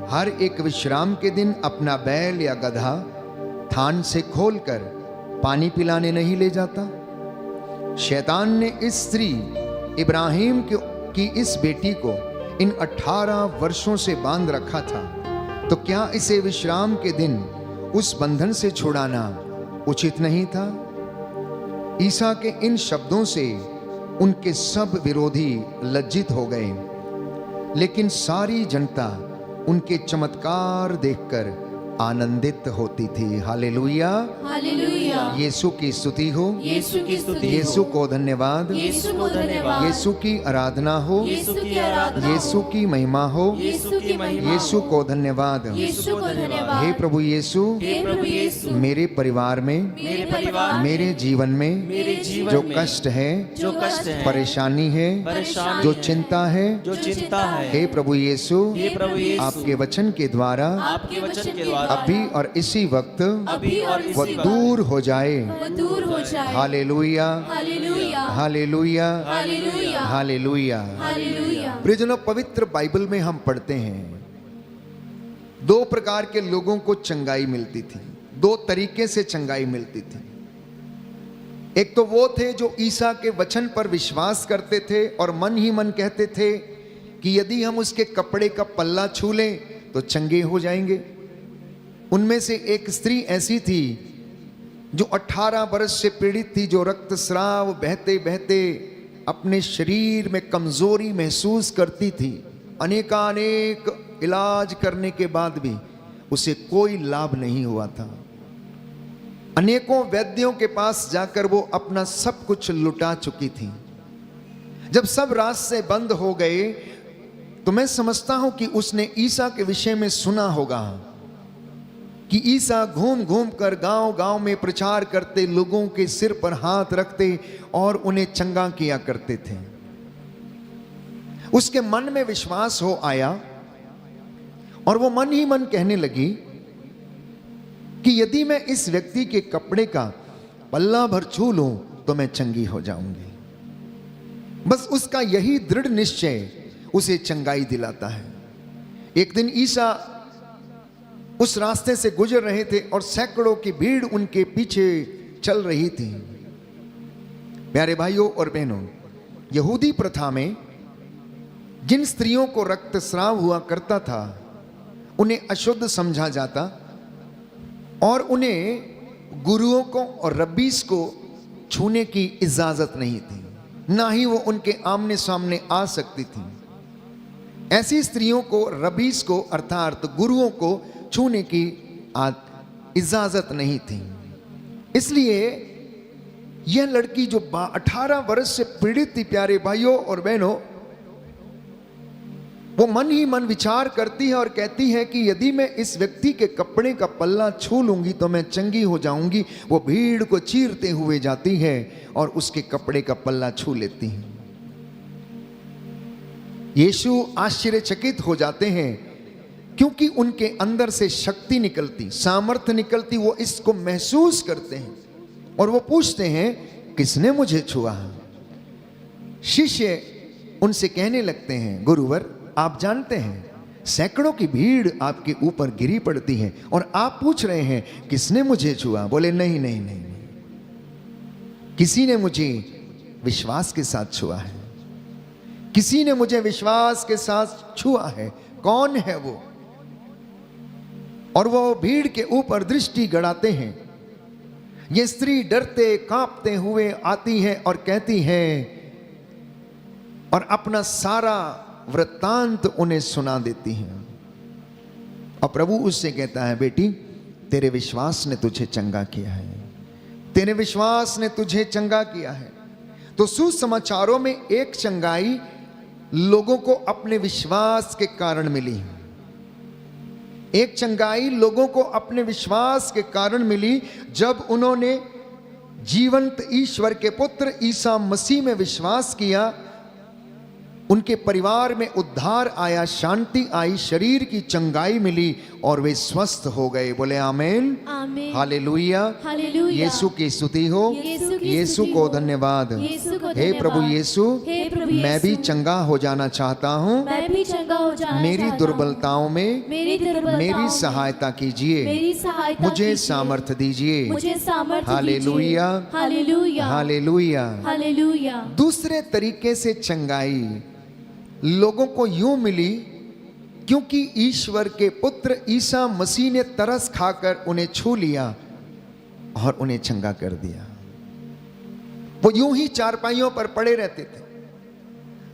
हर एक विश्राम के दिन अपना बैल या गधा थान से खोलकर पानी पिलाने नहीं ले जाता? शैतान ने इस स्त्री इब्राहिम की इस बेटी को इन 18 वर्षों से बांध रखा था, तो क्या इसे विश्राम के दिन उस बंधन से छुड़ाना उचित नहीं था? ईसा के इन शब्दों से उनके सब विरोधी लज्जित हो गए, लेकिन सारी जनता उनके चमत्कार देखकर आनंदित होती थी। हालेलुया, हालेलुया। यीशु की स्तुति हो, यीशु की स्तुति हो, यीशु को धन्यवाद, यीशु को धन्यवाद, यीशु की आराधना हो, यीशु की आराधना, यीशु की महिमा हो, यीशु की महिमा, यीशु को धन्यवाद। यीशु को धन्यवाद। हे प्रभु यीशु, हे प्रभु यीशु, मेरे परिवार में, मेरे परिवार, मेरे जीवन में मेरे जीवन जो में कष्ट है, जो कष्ट है, परेशानी है, परेशानी जो है, चिंता है, जो चिंता है, हे प्रभु यीशु, हे प्रभु यीशु, आपके वचन के द्वारा आपके वचन के द्वारा बाद अभी और इसी वक्त अभी और वो इसी वक्त दूर हो जाए। वो दूर हो जाए। हालेलुया, हालेलुया हालेलुया, हालेलुया हालेलुया। हालेलुया। प्रियजनों, पवित्र बाइबल में हम पढ़ते हैं दो प्रकार के लोगों को चंगाई मिलती थी, दो तरीके से चंगाई मिलती थी। एक तो वो थे जो ईसा के वचन पर विश्वास करते थे और मन ही मन कहते थे कि यदि हम उसके कपड़े का पल्ला छू लें तो चंगे हो जाएंगे। उनमें से एक स्त्री ऐसी थी जो 18 वर्ष से पीड़ित थी, जो रक्तस्राव बहते बहते अपने शरीर में कमजोरी महसूस करती थी। अनेकानेक इलाज करने के बाद भी उसे कोई लाभ नहीं हुआ था। अनेकों वैद्यों के पास जाकर वो अपना सब कुछ लुटा चुकी थी। जब सब रास्ते बंद हो गए तो मैं समझता हूं कि उसने ईसा के विषय में सुना होगा कि ईसा घूम घूम कर गांव गांव में प्रचार करते, लोगों के सिर पर हाथ रखते और उन्हें चंगा किया करते थे। उसके मन में विश्वास हो आया और वो मन ही मन कहने लगी कि यदि मैं इस व्यक्ति के कपड़े का पल्ला भर छू लूं तो मैं चंगी हो जाऊंगी। बस उसका यही दृढ़ निश्चय उसे चंगाई दिलाता है। एक दिन ईसा उस रास्ते से गुजर रहे थे और सैकड़ों की भीड़ उनके पीछे चल रही थी। प्यारे भाइयों और बहनों, यहूदी प्रथा में जिन स्त्रियों को रक्तस्राव हुआ करता था उन्हें अशुद्ध समझा जाता और उन्हें गुरुओं को और रब्बीस को छूने की इजाजत नहीं थी, ना ही वो उनके आमने सामने आ सकती थी। ऐसी स्त्रियों को, रब्बीस को अर्थात गुरुओं को छूने की इजाजत नहीं थी। इसलिए यह लड़की जो 18 वर्ष से पीड़ित थी, प्यारे भाइयों और बहनों, वो मन ही मन विचार करती है और कहती है कि यदि मैं इस व्यक्ति के कपड़े का पल्ला छू लूंगी तो मैं चंगी हो जाऊंगी। वो भीड़ को चीरते हुए जाती है और उसके कपड़े का पल्ला छू लेती है। यीशु आश्चर्यचकित हो जाते हैं क्योंकि उनके अंदर से शक्ति निकलती, सामर्थ्य निकलती। वो इसको महसूस करते हैं और वो पूछते हैं, किसने मुझे छुआ? शिष्य उनसे कहने लगते हैं, गुरुवर, आप जानते हैं सैकड़ों की भीड़ आपके ऊपर गिरी पड़ती है और आप पूछ रहे हैं किसने मुझे छुआ? बोले, नहीं नहीं नहीं, नहीं। किसी ने मुझे विश्वास के साथ छुआ है, किसी ने मुझे विश्वास के साथ छुआ है। कौन है वो? और वो भीड़ के ऊपर दृष्टि गड़ाते हैं। ये स्त्री डरते कांपते हुए आती है और कहती है और अपना सारा वृत्तांत उन्हें सुना देती है। और प्रभु उससे कहता है, बेटी, तेरे विश्वास ने तुझे चंगा किया है, तेरे विश्वास ने तुझे चंगा किया है। तो सुसमाचारों में एक चंगाई लोगों को अपने विश्वास के कारण मिली। एक चंगाई लोगों को अपने विश्वास के कारण मिली जब उन्होंने जीवंत ईश्वर के पुत्र ईसा मसीह में विश्वास किया। उनके परिवार में उद्धार आया, शांति आई, शरीर की चंगाई मिली और वे स्वस्थ हो गए। बोले आमीन, आमीन, हालेलुया, हालेलुया। यीशु की स्तुति हो, यीशु को धन्यवाद। हे प्रभु यीशु, हे प्रभु मैं भी यीशु, चंगा हो जाना चाहता हूँ। मैं भी चंगा हो जाना मेरी चाहता हूँ। दुर्बलताओं में मेरी सहायता कीजिए, मेरी सहायता मुझे कीजिए। सामर्थ्य दीजिए। मुझे सामर्थ्य हालेलुया, दीजिए। हालेलुया, हालेलुया। हालेलुया। दूसरे तरीके से चंगाई लोगों को यूं मिली क्योंकि ईश्वर के पुत्र ईसा मसीह ने तरस खाकर उन्हें छू लिया और उन्हें चंगा कर दिया। वो यूं ही चारपाइयों पर पड़े रहते थे।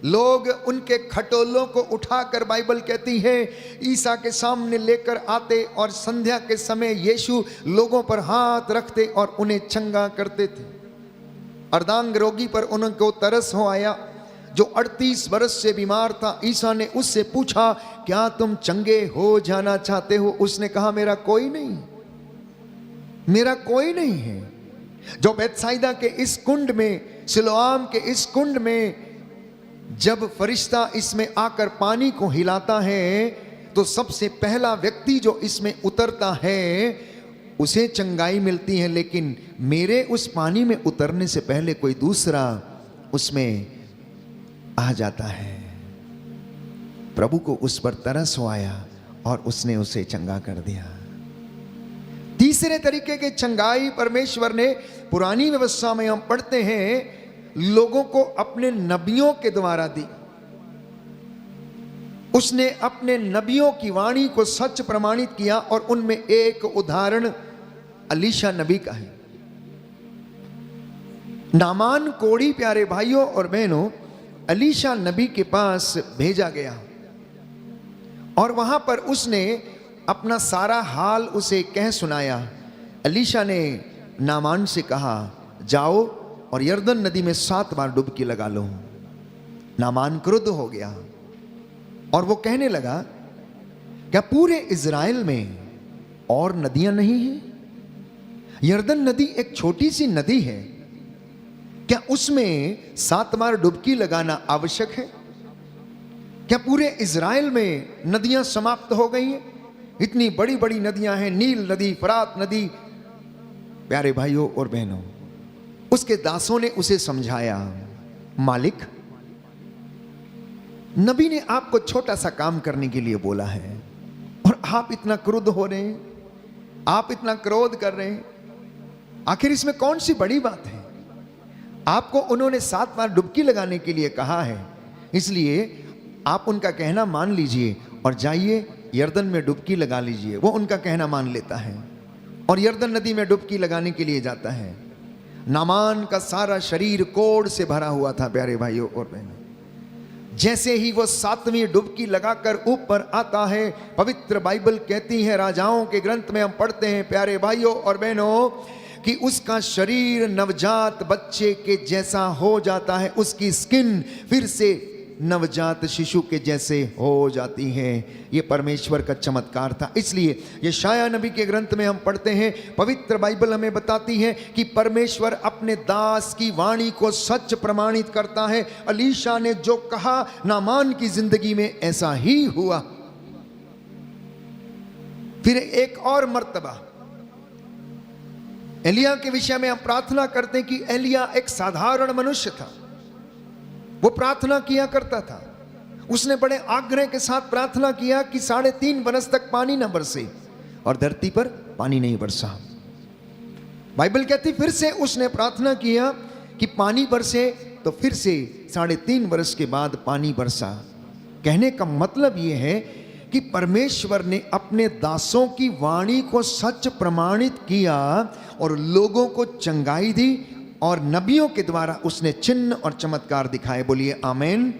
लोग उनके खटोलों को उठाकर, बाइबल कहती है, ईसा के सामने लेकर आते और संध्या के समय यीशु लोगों पर हाथ रखते और उन्हें चंगा करते थे। अर्धांग रोगी पर उनको तरस हो आया जो 38 वर्ष से बीमार था। ईसा ने उससे पूछा, क्या तुम चंगे हो जाना चाहते हो? उसने कहा, मेरा कोई नहीं, मेरा कोई नहीं है। जो बेतसाइदा के इस कुंड में, सिलोआम के इस कुंड में जब फरिश्ता इसमें आकर पानी को हिलाता है तो सबसे पहला व्यक्ति जो इसमें उतरता है उसे चंगाई मिलती है, लेकिन मेरे उस पानी में उतरने से पहले कोई दूसरा उसमें आ जाता है। प्रभु को उस पर तरस आया और उसने उसे चंगा कर दिया। तीसरे तरीके की चंगाई परमेश्वर ने पुरानी व्यवस्था में हम पढ़ते हैं लोगों को अपने नबियों के द्वारा दी। उसने अपने नबियों की वाणी को सच प्रमाणित किया और उनमें एक उदाहरण अलीशा नबी का है। नामान कोढ़ी प्यारे भाइयों और बहनों अलीशा नबी के पास भेजा गया और वहां पर उसने अपना सारा हाल उसे कह सुनाया। अलीशा ने नामान से कहा जाओ और यरदन नदी में 7 बार डुबकी लगा लो। नामान क्रुद्ध हो गया और वो कहने लगा क्या पूरे इज़राइल में और नदियां नहीं हैं? यरदन नदी एक छोटी सी नदी है, क्या उसमें 7 बार डुबकी लगाना आवश्यक है? क्या पूरे इज़राइल में नदियां समाप्त हो गई हैं? इतनी बड़ी बड़ी नदियां हैं, नील नदी, फरात नदी। प्यारे भाइयों और बहनों, उसके दासों ने उसे समझाया, मालिक नबी ने आपको छोटा सा काम करने के लिए बोला है और आप इतना क्रुद्ध हो रहे हैं, आप इतना क्रोध कर रहे हैं, आखिर इसमें कौन सी बड़ी बात है? आपको उन्होंने 7 बार डुबकी लगाने के लिए कहा है, इसलिए आप उनका कहना मान लीजिए और जाइए यरदन में डुबकी लगा लीजिए। वो उनका कहना मान लेता है और यरदन नदी में डुबकी लगाने के लिए जाता है। नामान का सारा शरीर कोढ़ से भरा हुआ था प्यारे भाइयों और बहनों। जैसे ही वो 7वीं डुबकी लगाकर ऊपर आता है, पवित्र बाइबल कहती है, राजाओं के ग्रंथ में हम पढ़ते हैं प्यारे भाइयों और बहनों कि उसका शरीर नवजात बच्चे के जैसा हो जाता है, उसकी स्किन फिर से नवजात शिशु के जैसे हो जाती है। ये परमेश्वर का चमत्कार था। इसलिए यशाया नबी के ग्रंथ में हम पढ़ते हैं, पवित्र बाइबल हमें बताती है कि परमेश्वर अपने दास की वाणी को सच प्रमाणित करता है। अलीशा ने जो कहा नामान की जिंदगी में ऐसा ही हुआ। फिर एक और मर्तबा एलिया के विषय में हम प्रार्थना करते हैं कि एलिया एक साधारण मनुष्य था, वो प्रार्थना किया करता था। उसने बड़े आग्रह के साथ प्रार्थना किया कि 3.5 बरस तक पानी न बरसे और धरती पर पानी नहीं बरसा। बाइबल कहती फिर से उसने प्रार्थना किया कि पानी बरसे, तो फिर से 3.5 बरस के बाद पानी बरसा। कहने का मतलब यह है कि परमेश्वर ने अपने दासों की वाणी को सच प्रमाणित किया और लोगों को चंगाई दी और नबियों के द्वारा उसने चिन्ह और चमत्कार दिखाए। बोलिए आमीन,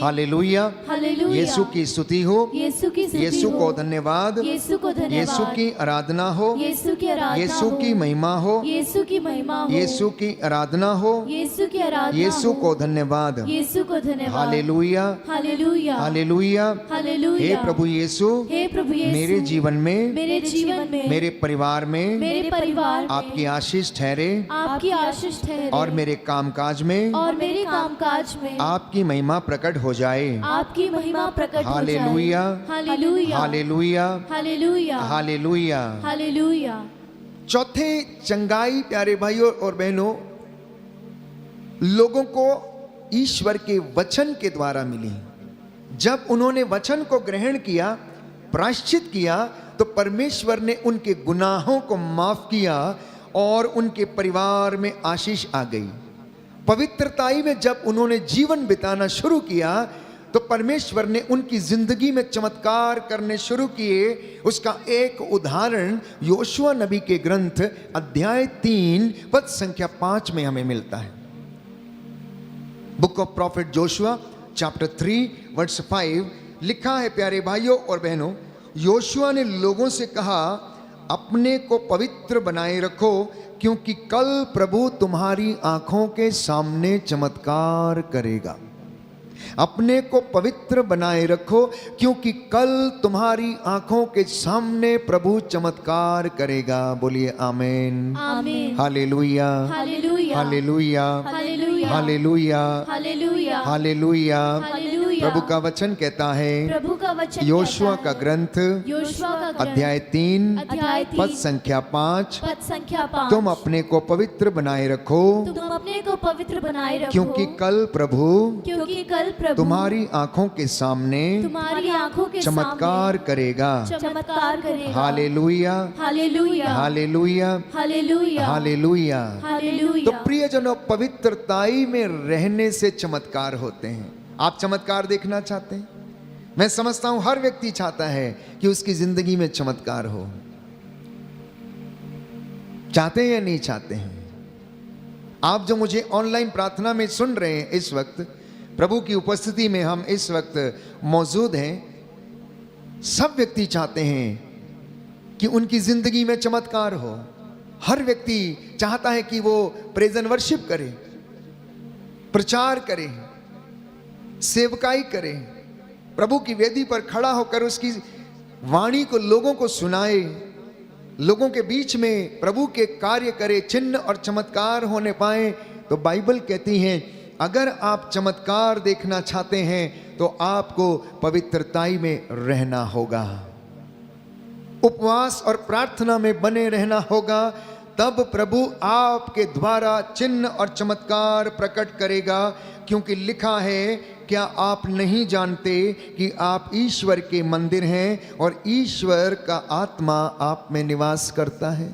हालेलुया, हालेलुया। यीशु की स्तुति हो, यीशु की स्तुति यीशु हो, को धन्यवाद, यीशु को धन्यवाद, यीशु की आराधना हो, यीशु की आराधना यीशु हो, की महिमा हो, यीशु की महिमा हो, यीशु की आराधना हो, यीशु की आराधना यीशु हो, को धन्यवाद, यीशु को धन्यवाद, हालेलुया, हालेलुया, हालेलुया। हालेलुया। हे प्रभु यीशु, हे प्रभु यीशु, मेरे जीवन में, मेरे जीवन में, मेरे परिवार में मेरे परिवार में आपकी आशीष ठहरे आपकी आशीष ठहरे और मेरे कामकाज में और मेरे कामकाज में आपकी महिमा प्रकट हो जाए। आपकी महिमा प्रकट हो जाए। हालेलुया, हालेलुया, हालेलुया, हालेलुया, हालेलुया। हालेलुया। चौथे चंगाई प्यारे भाइयों और बहनों, लोगों को ईश्वर के वचन के द्वारा मिली। जब उन्होंने वचन को ग्रहण किया, प्रायश्चित किया, तो परमेश्वर ने उनके गुनाहों को माफ किया और उनके परिवार में आशीष आ गई। पवित्रताई में जब उन्होंने जीवन बिताना शुरू किया तो परमेश्वर ने उनकी जिंदगी में चमत्कार करने शुरू किए। उसका एक उदाहरण योशुआ नबी के ग्रंथ अध्याय 3 पद संख्या 5 में हमें मिलता है। Book of prophet Joshua chapter 3 verse 5 लिखा है प्यारे भाइयों और बहनों, योशुआ ने लोगों से कहा अपने को पवित्र बनाए रखो क्योंकि कल प्रभु तुम्हारी आंखों के सामने चमत्कार करेगा। अपने को पवित्र बनाए रखो क्योंकि कल तुम्हारी आंखों के सामने प्रभु चमत्कार करेगा। बोलिए आमीन, आमीन, हालेलुया, हालेलुया, हालेलुया, हालेलुया, हालेलुया, हालेलुया, हालेलुया। हालेलुया। प्रभु का वचन कहता है, प्रभु का वचन योशुआ कहता का है, ग्रंथ योशुआ का ग्रंथ, अध्याय 3 अध्याय पद 3 संख्या 5, पद संख्या 5, तुम अपने को पवित्र बनाए रखो तुम अपने को पवित्र बनाए रखो, क्योंकि कल प्रभु प्रभु तुम्हारी आंखों के सामने तुम्हारी आंखों के चमत्कार करेगा। चमत्कार करेगा। हालेलुया, हालेलुया, हालेलुया, हालेलुया, हालेलुया। हालेलुया। तो प्रियजनों, पवित्रताई में रहने से चमत्कार होते हैं। आप चमत्कार देखना चाहते हैं? मैं समझता हूं हर व्यक्ति चाहता है कि उसकी जिंदगी में चमत्कार हो। चाहते हैं या नहीं चाहते हैं? आप जो मुझे ऑनलाइन प्रार्थना में सुन रहे हैं, इस वक्त प्रभु की उपस्थिति में हम इस वक्त मौजूद हैं, सब व्यक्ति चाहते हैं कि उनकी जिंदगी में चमत्कार हो। हर व्यक्ति चाहता है कि वो प्रेज एंड वर्शिप करे, प्रचार करे, सेवकाई करे, प्रभु की वेदी पर खड़ा होकर उसकी वाणी को लोगों को सुनाए, लोगों के बीच में प्रभु के कार्य करे, चिन्ह और चमत्कार होने पाए। तो बाइबल कहती है, अगर आप चमत्कार देखना चाहते हैं तो आपको पवित्रताई में रहना होगा, उपवास और प्रार्थना में बने रहना होगा। तब प्रभु आपके द्वारा चिन्ह और चमत्कार प्रकट करेगा, क्योंकि लिखा है, क्या आप नहीं जानते कि आप ईश्वर के मंदिर हैं और ईश्वर का आत्मा आप में निवास करता है।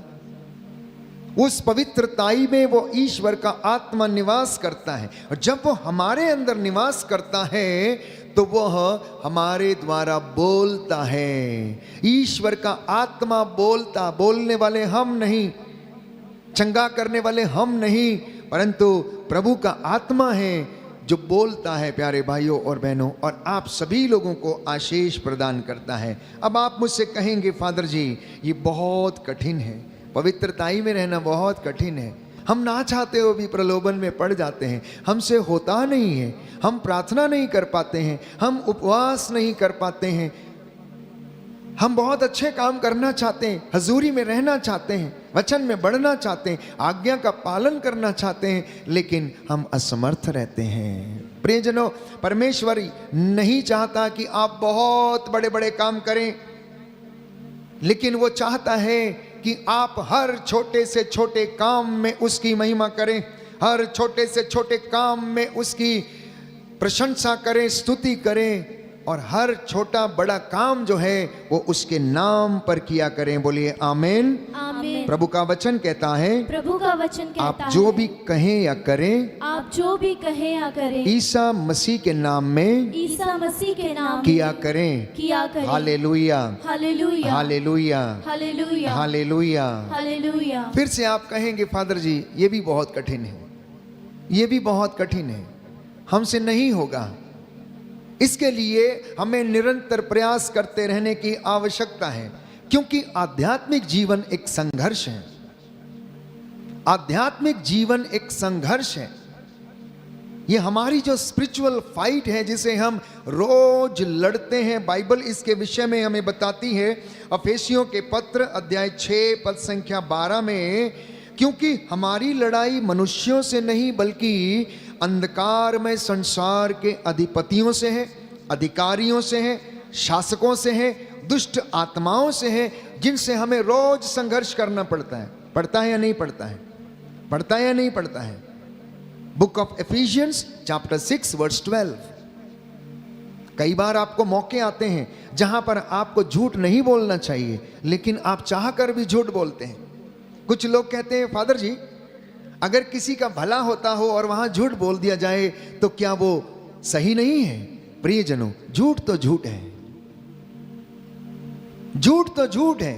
उस पवित्रताई में वो ईश्वर का आत्मा निवास करता है, और जब वो हमारे अंदर निवास करता है तो वह हमारे द्वारा बोलता है। ईश्वर का आत्मा बोलता, बोलने वाले हम नहीं, चंगा करने वाले हम नहीं, परंतु प्रभु का आत्मा है जो बोलता है, प्यारे भाइयों और बहनों, और आप सभी लोगों को आशीष प्रदान करता है। अब आप मुझसे कहेंगे, फादर जी ये बहुत कठिन है, पवित्रताई में रहना बहुत कठिन है, हम ना चाहते हो भी प्रलोभन में पड़ जाते हैं, हमसे होता नहीं है, हम प्रार्थना नहीं कर पाते हैं, हम उपवास नहीं कर पाते हैं, हम बहुत अच्छे काम करना चाहते हैं, हजूरी में रहना चाहते हैं, वचन में बढ़ना चाहते हैं, आज्ञा का पालन करना चाहते हैं, लेकिन हम असमर्थ रहते हैं। प्रियजनों, परमेश्वर नहीं चाहता कि आप बहुत बड़े बड़े काम करें, लेकिन वो चाहता है कि आप हर छोटे से छोटे काम में उसकी महिमा करें, हर छोटे से छोटे काम में उसकी प्रशंसा करें, स्तुति करें, और हर छोटा बड़ा काम जो है वो उसके नाम पर किया करें। बोलिए आमीन। आमीन। प्रभु का वचन कहता है, प्रभु का वचन कहता आप है, जो भी कहें या करें, आप जो भी कहें या करें, ईसा मसीह के नाम में ईसा मसीह के नाम किया करें। किया करें। हालेलुया, हालेलुया, हालेलुया, हालेलुया, हालेलुया। हालेलुया। फिर से आप कहेंगे, फादर जी ये भी बहुत कठिन है, ये भी बहुत कठिन है, हमसे नहीं होगा। इसके लिए हमें निरंतर प्रयास करते रहने की आवश्यकता है, क्योंकि आध्यात्मिक जीवन एक संघर्ष है। आध्यात्मिक जीवन एक संघर्ष है। ये हमारी जो स्पिरिचुअल फाइट है, जिसे हम रोज लड़ते हैं, बाइबल इसके विषय में हमें बताती है। अफेसियों के पत्र अध्याय 6 पद संख्या 12 में, क्योंकि हमारी लड़ाई मनुष्यों से नहीं बल्कि अंधकार में संसार के अधिपतियों से है, अधिकारियों से है, शासकों से है, दुष्ट आत्माओं से है, जिनसे हमें रोज संघर्ष करना पड़ता है। पड़ता है या नहीं पड़ता है? पड़ता है या नहीं पड़ता है? Book of Ephesians chapter 6 verse 12। कई बार आपको मौके आते हैं जहां पर आपको झूठ नहीं बोलना चाहिए, लेकिन आप चाह कर भी झूठ बोलते हैं। कुछ लोग कहते हैं, फादर जी अगर किसी का भला होता हो और वहां झूठ बोल दिया जाए तो क्या वो सही नहीं है? प्रियजनों, झूठ तो झूठ है, झूठ तो झूठ है,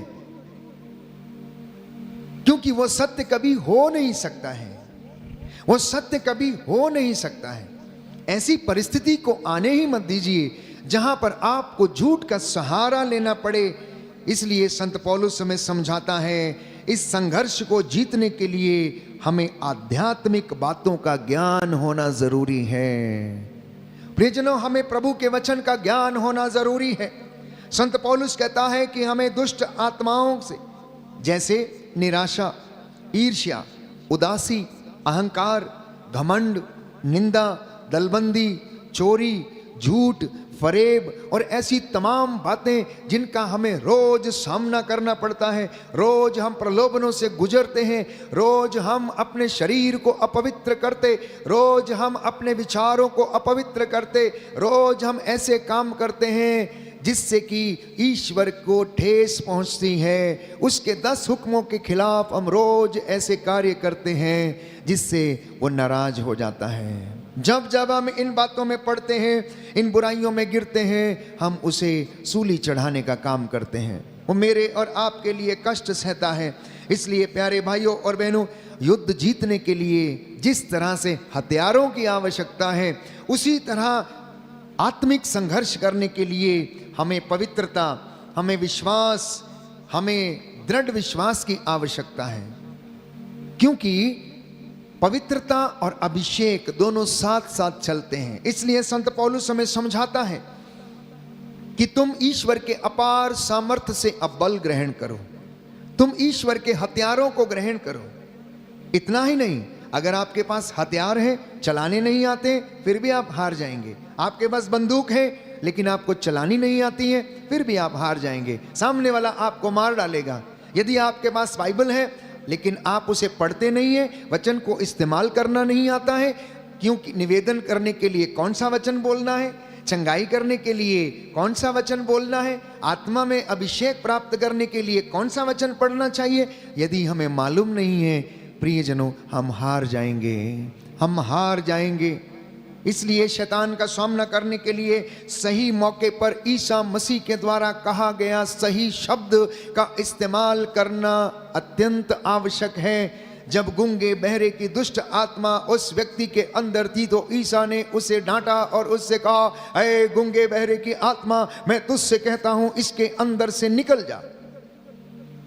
क्योंकि वो सत्य कभी हो नहीं सकता है, वो सत्य कभी हो नहीं सकता है। ऐसी परिस्थिति को आने ही मत दीजिए जहां पर आपको झूठ का सहारा लेना पड़े। इसलिए संत पौलुस हमें समझाता है, इस संघर्ष को जीतने के लिए हमें आध्यात्मिक बातों का ज्ञान होना जरूरी है। प्रियजनों, हमें प्रभु के वचन का ज्ञान होना जरूरी है। संत पौलुस कहता है कि हमें दुष्ट आत्माओं से, जैसे निराशा, ईर्ष्या, उदासी, अहंकार, घमंड, निंदा, दलबंदी, चोरी, झूठ, फरेब और ऐसी तमाम बातें जिनका हमें रोज सामना करना पड़ता है। रोज हम प्रलोभनों से गुजरते हैं, रोज हम अपने शरीर को अपवित्र करते, रोज हम अपने विचारों को अपवित्र करते, रोज हम ऐसे काम करते हैं जिससे कि ईश्वर को ठेस पहुंचती है। उसके 10 हुक्मों के खिलाफ हम रोज ऐसे कार्य करते हैं जिससे वो नाराज हो जाता है। जब जब हम इन बातों में पड़ते हैं, इन बुराइयों में गिरते हैं, हम उसे सूली चढ़ाने का काम करते हैं। वो मेरे और आपके लिए कष्ट सहता है। इसलिए प्यारे भाइयों और बहनों, युद्ध जीतने के लिए जिस तरह से हथियारों की आवश्यकता है, उसी तरह आत्मिक संघर्ष करने के लिए हमें पवित्रता, हमें विश्वास, हमें दृढ़ विश्वास की आवश्यकता है। क्योंकि पवित्रता और अभिषेक दोनों साथ साथ चलते हैं। इसलिए संत पौलुस हमें समझाता है कि तुम ईश्वर के अपार सामर्थ्य से अब बल ग्रहण करो, तुम ईश्वर के हथियारों को ग्रहण करो। इतना ही नहीं, अगर आपके पास हथियार है, चलाने नहीं आते, फिर भी आप हार जाएंगे। आपके पास बंदूक है लेकिन आपको चलानी नहीं आती है, फिर भी आप हार जाएंगे। सामने वाला आपको मार डालेगा। यदि आपके पास बाइबल है लेकिन आप उसे पढ़ते नहीं है, वचन को इस्तेमाल करना नहीं आता है, क्योंकि निवेदन करने के लिए कौन सा वचन बोलना है, चंगाई करने के लिए कौन सा वचन बोलना है, आत्मा में अभिषेक प्राप्त करने के लिए कौन सा वचन पढ़ना चाहिए, यदि हमें मालूम नहीं है, प्रियजनों, हम हार जाएंगे, हम हार जाएंगे। इसलिए शैतान का सामना करने के लिए सही मौके पर ईसा मसीह के द्वारा कहा गया सही शब्द का इस्तेमाल करना अत्यंत आवश्यक है। जब गूंगे बहरे की दुष्ट आत्मा उस व्यक्ति के अंदर थी तो ईसा ने उसे डांटा और उससे कहा, अरे गूंगे बहरे की आत्मा, मैं तुझसे कहता हूं इसके अंदर से निकल जा।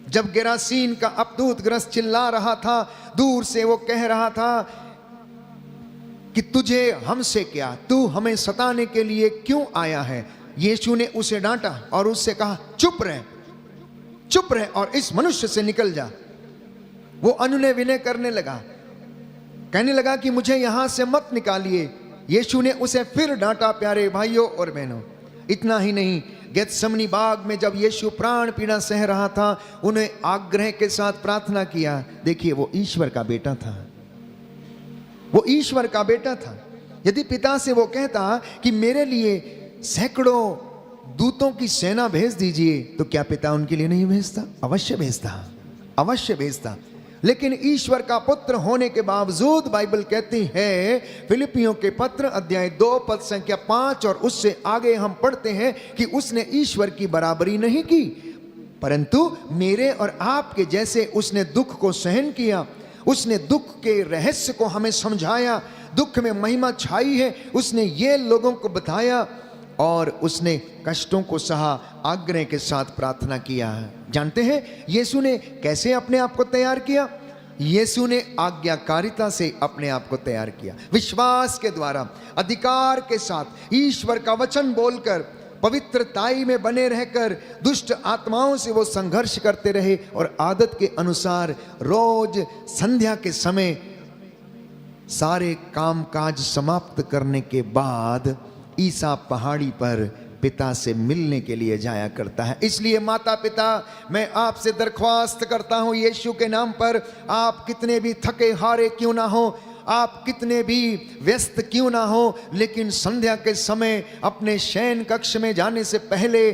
जब गेरासीन का अपदूत ग्रस्त चिल्ला रहा था, दूर से वो कह रहा था कि तुझे हमसे क्या, तू हमें सताने के लिए क्यों आया है। यीशु ने उसे डांटा और उससे कहा, चुप रह, चुप रह और इस मनुष्य से निकल जा। वो अनुनय विनय करने लगा, कहने लगा कि मुझे यहां से मत निकालिए। यीशु ने उसे फिर डांटा। प्यारे भाइयों और बहनों, इतना ही नहीं, गेत्सेमनी बाग में जब यीशु प्राण पीड़ा सह रहा था, उन्हें आग्रह के साथ प्रार्थना किया। देखिए, वो ईश्वर का बेटा था, वो ईश्वर का बेटा था। यदि पिता से वो कहता कि मेरे लिए सैकड़ों दूतों की सेना भेज दीजिए, तो क्या पिता उनके लिए नहीं भेजता? अवश्य भेजता, अवश्य भेजता। लेकिन ईश्वर का पुत्र होने के बावजूद बाइबल कहती है, फिलिपियों के पत्र अध्याय 2 पद संख्या 5 और उससे आगे हम पढ़ते हैं कि उसने ईश्वर की बराबरी नहीं की, परंतु मेरे और आपके जैसे उसने दुख को सहन किया। उसने दुख के रहस्य को हमें समझाया। दुख में महिमा छाई है, उसने ये लोगों को बताया और उसने कष्टों को सहा, आग्रह के साथ प्रार्थना किया। जानते हैं यीशु ने कैसे अपने आप को तैयार किया? यीशु ने आज्ञाकारिता से अपने आप को तैयार किया, विश्वास के द्वारा, अधिकार के साथ, ईश्वर का वचन बोलकर, पवित्रताई में बने रहकर दुष्ट आत्माओं से वो संघर्ष करते रहे। और आदत के अनुसार रोज संध्या के समय सारे कामकाज समाप्त करने के बाद ईसा पहाड़ी पर पिता से मिलने के लिए जाया करता है। इसलिए माता पिता, मैं आपसे दरख्वास्त करता हूं यीशु के नाम पर, आप कितने भी थके हारे क्यों ना हो, आप कितने भी व्यस्त क्यों ना हो, लेकिन संध्या के समय अपने शयन कक्ष में जाने से पहले,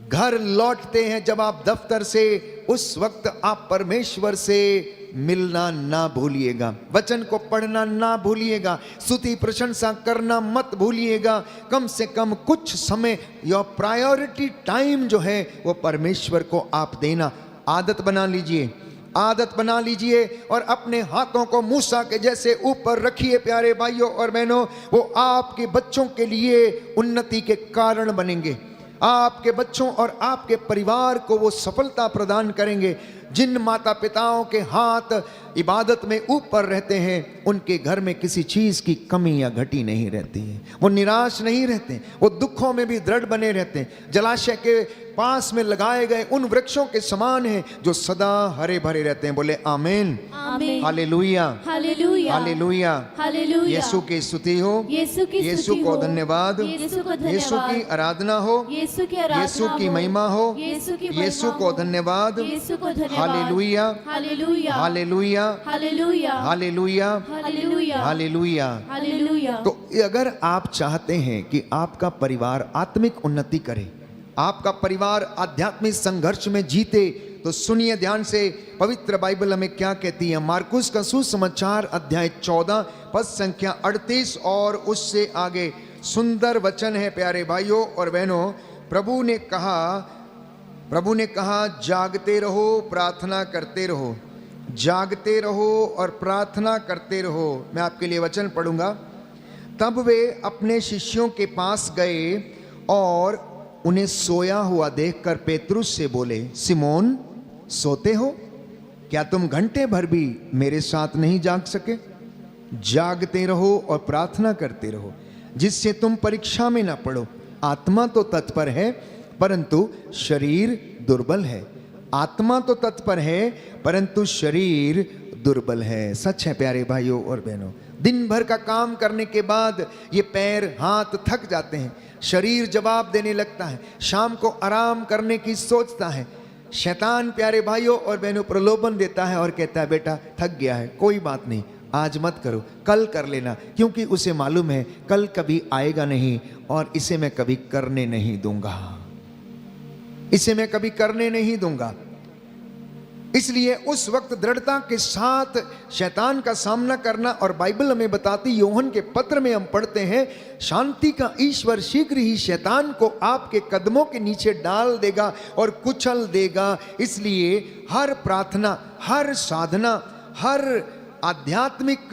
घर लौटते हैं जब आप दफ्तर से, उस वक्त आप परमेश्वर से मिलना ना भूलिएगा, वचन को पढ़ना ना भूलिएगा, स्तुति प्रशंसा करना मत भूलिएगा। कम से कम कुछ समय, योर प्रायोरिटी टाइम जो है वो परमेश्वर को आप देना आदत बना लीजिए, आदत बना लीजिए। और अपने हाथों को मूसा के जैसे ऊपर रखिए। प्यारे भाइयों और बहनों, वो आपके बच्चों के लिए उन्नति के कारण बनेंगे, आपके बच्चों और आपके परिवार को वो सफलता प्रदान करेंगे। जिन माता पिताओं के हाथ इबादत में ऊपर रहते हैं, उनके घर में किसी चीज की कमी या घटी नहीं रहती है। वो निराश नहीं रहते, वो दुखों में भी दृढ़ बने रहते हैं। जलाशय के पास में लगाए गए उन वृक्षों के समान हैं जो सदा हरे भरे रहते हैं। बोले आमीन, आमीन, हालेलुया, हालेलुया, हालेलुया। हालेलुया। यीशु की स्तुति हो, यीशु की यीशु स्तुति को हो, धन्यवाद, यीशु को यीशु की धन्यवाद, आराधना हो, यीशु की आराधना यीशु की हो, महिमा हो, यीशु की महिमा यीशु को हो, धन्यवाद, यीशु को धन्यवाद, हालेलुया, हालेलुया, हालेलुया, हालेलुया, हालेलुया, हालेलुया, हालेलुया। हालेलुया। तो अगर आप चाहते हैं कि आपका परिवार आत्मिक उन्नति करे, आपका परिवार आध्यात्मिक संघर्ष में जीते, तो सुनिए ध्यान से पवित्र बाइबल हमें क्या कहती है। मार्कुस का सुसमाचार अध्याय 14 पद संख्या 38 और उससे आगे सुंदर वचन है प्यारे भाइयों और बहनों। प्रभु ने कहा जागते रहो, प्रार्थना करते रहो, जागते रहो और प्रार्थना करते रहो। मैं आपके लिए वचन पढ़ूंगा। तब वे अपने शिष्यों के पास गए और उन्हें सोया हुआ देखकर पेतरुस से बोले, सिमोन सोते हो? क्या तुम घंटे भर भी मेरे साथ नहीं जाग सके? जागते रहो और प्रार्थना करते रहो, जिससे तुम परीक्षा में ना पड़ो। आत्मा तो तत्पर है परंतु शरीर दुर्बल है। आत्मा तो तत्पर है परंतु शरीर दुर्बल है। सच है प्यारे भाइयों और बहनों। दिन भर का काम करने के बाद ये पैर हाथ थक जाते हैं, शरीर जवाब देने लगता है, शाम को आराम करने की सोचता है। शैतान प्यारे भाइयों और बहनों प्रलोभन देता है और कहता है बेटा थक गया है, कोई बात नहीं, आज मत करो, कल कर लेना, क्योंकि उसे मालूम है कल कभी आएगा नहीं और इसे मैं कभी करने नहीं दूंगा, इसे मैं कभी करने नहीं दूंगा। इसलिए उस वक्त दृढ़ता के साथ शैतान का सामना करना। और बाइबल हमें बताती, यूहन्ना के पत्र में हम पढ़ते हैं, शांति का ईश्वर शीघ्र ही शैतान को आपके कदमों के नीचे डाल देगा और कुचल देगा। इसलिए हर प्रार्थना, हर साधना, हर आध्यात्मिक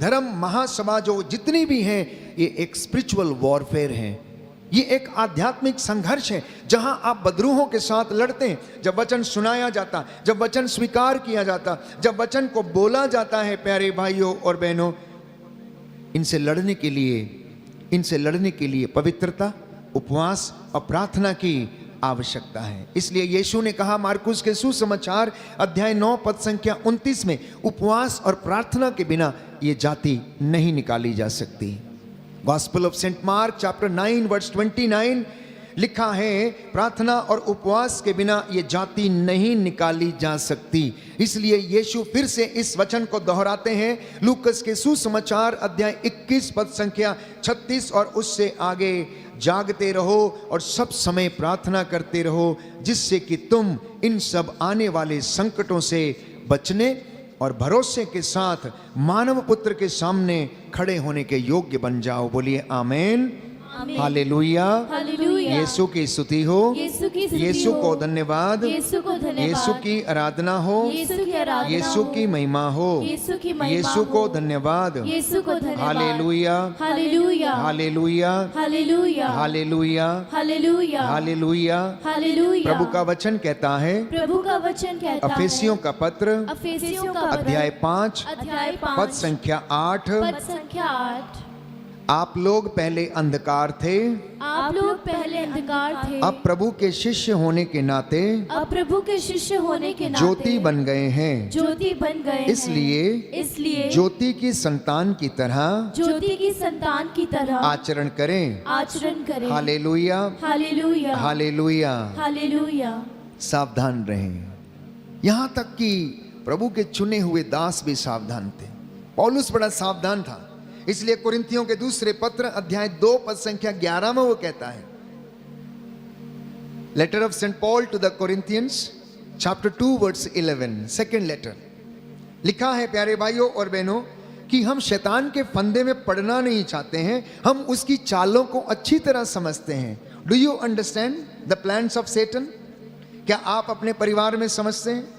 धर्म महासभा जो जितनी भी हैं, ये एक स्पिरिचुअल वॉरफेयर है, ये एक आध्यात्मिक संघर्ष है जहां आप बदरूहों के साथ लड़ते हैं। जब वचन सुनाया जाता, जब वचन स्वीकार किया जाता, जब वचन को बोला जाता है प्यारे भाइयों और बहनों, इनसे लड़ने के लिए पवित्रता, उपवास और प्रार्थना की आवश्यकता है। इसलिए यीशु ने कहा मार्कुस के सुसमाचार अध्याय 9 पद संख्या 29 में, उपवास और प्रार्थना के बिना ये जाति नहीं निकाली जा सकती। Gospel of Saint Mark chapter 9 verse 29 लिखा है, प्रार्थना और उपवास के बिना ये जाति नहीं निकाली जा सकती। इसलिए यीशु फिर से इस वचन को दोहराते हैं। लूकस के सुसमाचार अध्याय 21 पद संख्या 36 और उससे आगे, जागते रहो और सब समय प्रार्थना करते रहो, जिससे कि तुम इन सब आने वाले संकटों से बचने और भरोसे के साथ मानव पुत्र के सामने खड़े होने के योग्य बन जाओ। बोलिए आमीन, हालेलुया, हालेलुया। यीशु की स्तुति हो, यीशु की स्तुति यीशु हो, को धन्यवाद, यीशु को धन्यवाद, यीशु की आराधना हो, यीशु की आराधना यीशु हो, की महिमा हो, यीशु की महिमा यीशु को हो, धन्यवाद, यीशु को धन्यवाद, हालेलुया, हालेलुया, हालेलुया, हालेलुया, हालेलुया, हालेलुया, हालेलुया। हालेलुया। प्रभु का वचन कहता है, प्रभु का वचन कहता है, अफेसियों का पत्र अफेसियों का पत्र अध्याय 5 अध्याय पद 5 संख्या 8, पद संख्या 8, आप लोग पहले अंधकार थे, आप लोग पहले अंधकार थे, अब प्रभु के शिष्य होने के नाते अब प्रभु के शिष्य होने के नाते ज्योति बन गए हैं। ज्योति बन गए हैं। इसलिए ज्योति की संतान की तरह ज्योति की संतान की तरह आचरण करें। करें। हालेलुया, हालेलुया, हालेलुया। हालेलुया। सावधान रहें। यहाँ तक कि प्रभु के चुने हुए दास भी सावधान थे। पौलुस बड़ा सावधान था। इसलिए कुरिन्थियों के दूसरे पत्र अध्याय 2 पद संख्या 11 में वो कहता है, letter of Saint Paul to the Corinthians chapter 2 verse 11, second letter, लिखा है प्यारे भाइयों और बहनों कि हम शैतान के फंदे में पड़ना नहीं चाहते हैं, हम उसकी चालों को अच्छी तरह समझते हैं। Do you understand the plans of Satan? क्या आप अपने परिवार में समझते हैं?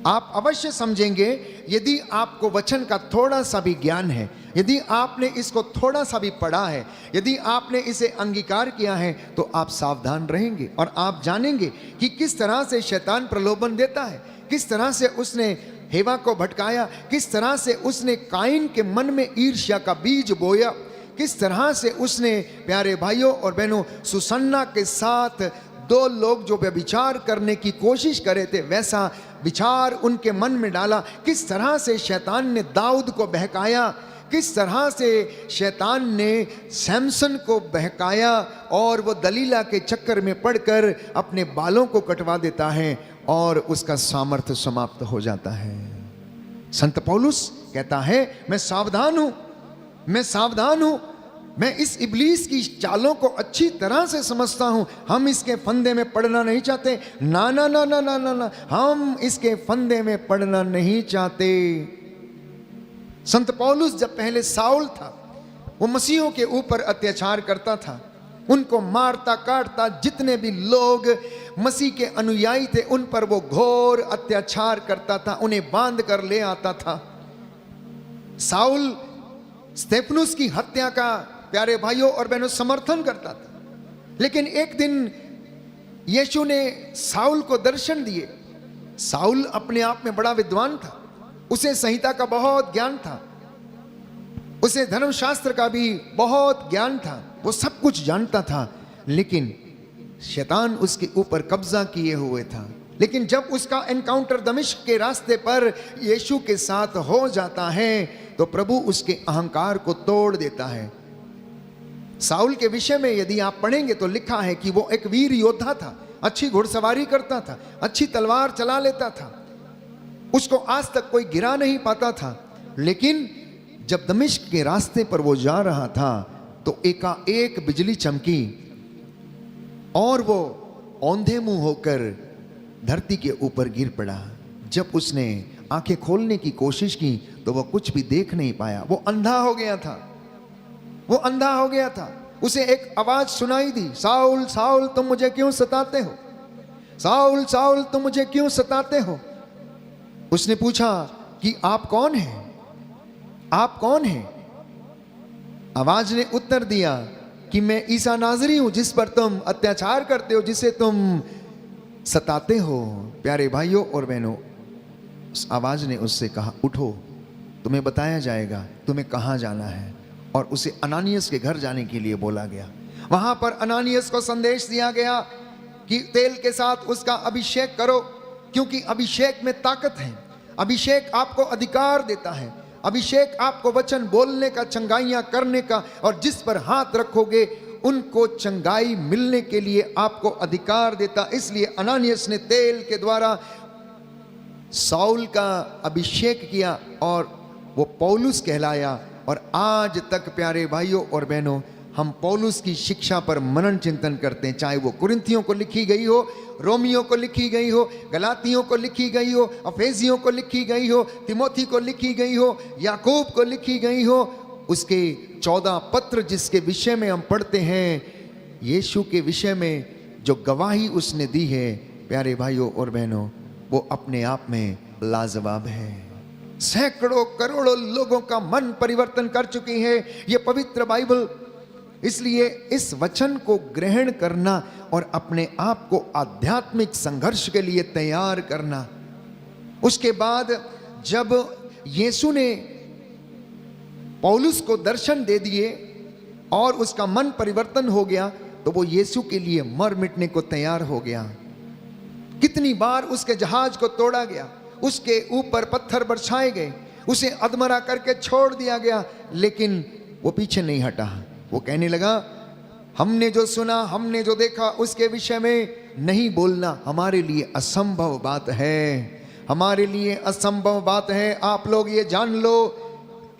आप अवश्य समझेंगे यदि आपको वचन का थोड़ा सा भी ज्ञान है, यदि आपने इसको थोड़ा सा भी पढ़ा है, यदि आपने इसे अंगीकार किया है, तो आप सावधान रहेंगे और आप जानेंगे कि किस तरह से शैतान प्रलोभन देता है, किस तरह से उसने हेवा को भटकाया, किस तरह से उसने काइन के मन में ईर्ष्या का बीज बोया, किस तरह से उसने प्यारे भाइयों और बहनों सुसन्ना के साथ दो लोग जो व्यभिचार करने की कोशिश करे थे वैसा विचार उनके मन में डाला, किस तरह से शैतान ने दाऊद को बहकाया, किस तरह से शैतान ने सैमसन को बहकाया और वो दलीला के चक्कर में पड़कर अपने बालों को कटवा देता है और उसका सामर्थ्य समाप्त हो जाता है। संत पौलुस कहता है मैं सावधान हूं, मैं सावधान हूं, मैं इस इब्लीस की चालों को अच्छी तरह से समझता हूं। हम इसके फंदे में पड़ना नहीं चाहते, ना ना ना ना ना ना ना, हम इसके फंदे में पड़ना नहीं चाहते। संत पौलुस जब पहले साउल था, वो मसीहों के ऊपर अत्याचार करता था, उनको मारता काटता, जितने भी लोग मसीह के अनुयायी थे उन पर वो घोर अत्याचार करता था, उन्हें बांध कर ले आता था। साउल स्तेफनुस की हत्या का प्यारे भाइयों और बहनों समर्थन करता था, लेकिन एक दिन यीशु ने साउल को दर्शन दिए। साउल अपने आप में बड़ा विद्वान था, उसे संहिता का बहुत ज्ञान था, उसे धर्मशास्त्र का भी बहुत ज्ञान था, वो सब कुछ जानता था, लेकिन शैतान उसके ऊपर कब्जा किए हुए था। लेकिन जब उसका एनकाउंटर दमिश्क के रास्ते पर यीशु के साथ हो जाता है तो प्रभु उसके अहंकार को तोड़ देता है। साउल के विषय में यदि आप पढ़ेंगे तो लिखा है कि वो एक वीर योद्धा था, अच्छी घुड़सवारी करता था, अच्छी तलवार चला लेता था, उसको आज तक कोई गिरा नहीं पाता था। लेकिन जब दमिश्क के रास्ते पर वो जा रहा था तो एकाएक बिजली चमकी और वो औंधे मुंह होकर धरती के ऊपर गिर पड़ा। जब उसने आंखें खोलने की कोशिश की तो वह कुछ भी देख नहीं पाया, वो अंधा हो गया था, वो अंधा हो गया था। उसे एक आवाज सुनाई दी, साउल साउल तुम मुझे क्यों सताते हो, साउल साउल तुम मुझे क्यों सताते हो। उसने पूछा कि आप कौन हैं, आप कौन हैं। आवाज ने उत्तर दिया कि मैं ईसा नाजरी हूं जिस पर तुम अत्याचार करते हो, जिसे तुम सताते हो। प्यारे भाइयों और बहनों, उस आवाज ने उससे कहा उठो, तुम्हें बताया जाएगा तुम्हें कहां जाना है। और उसे अनानियस के घर जाने के लिए बोला गया। वहां पर अनानियस को संदेश दिया गया कि तेल के साथ उसका अभिषेक करो, क्योंकि अभिषेक में ताकत है, अभिषेक आपको अधिकार देता है, अभिषेक आपको वचन बोलने का, चंगाइयां करने का, और जिस पर हाथ रखोगे उनको चंगाई मिलने के लिए आपको अधिकार देता। इसलिए अनानियस ने तेल के द्वारा साउल का अभिषेक किया और वो पौलुस कहलाया। और आज तक प्यारे भाइयों और बहनों हम पौलुस की शिक्षा पर मनन चिंतन करते हैं, चाहे वो कुरिन्थियों को लिखी गई हो, रोमियों को लिखी गई हो, गलातियों को लिखी गई हो, अफेसियों को लिखी गई हो, तिमोथी को लिखी गई हो, याकूब को लिखी गई हो। उसके 14 पत्र जिसके विषय में हम पढ़ते हैं, यीशु के विषय में जो गवाही उसने दी है प्यारे भाइयों और बहनों, वो अपने आप में लाजवाब है। सैकड़ों करोड़ों लोगों का मन परिवर्तन कर चुकी है ये पवित्र बाइबल। इसलिए इस वचन को ग्रहण करना और अपने आप को आध्यात्मिक संघर्ष के लिए तैयार करना। उसके बाद जब यीशु ने पौलुस को दर्शन दे दिए और उसका मन परिवर्तन हो गया, तो वो यीशु के लिए मर मिटने को तैयार हो गया। कितनी बार उसके जहाज को तोड़ा गया, उसके ऊपर पत्थर बरसाए गए, उसे अधमरा करके छोड़ दिया गया, लेकिन वो पीछे नहीं हटा। वो कहने लगा हमने जो सुना, हमने जो देखा उसके विषय में नहीं बोलना हमारे लिए असंभव बात है, हमारे लिए असंभव बात है। आप लोग ये जान लो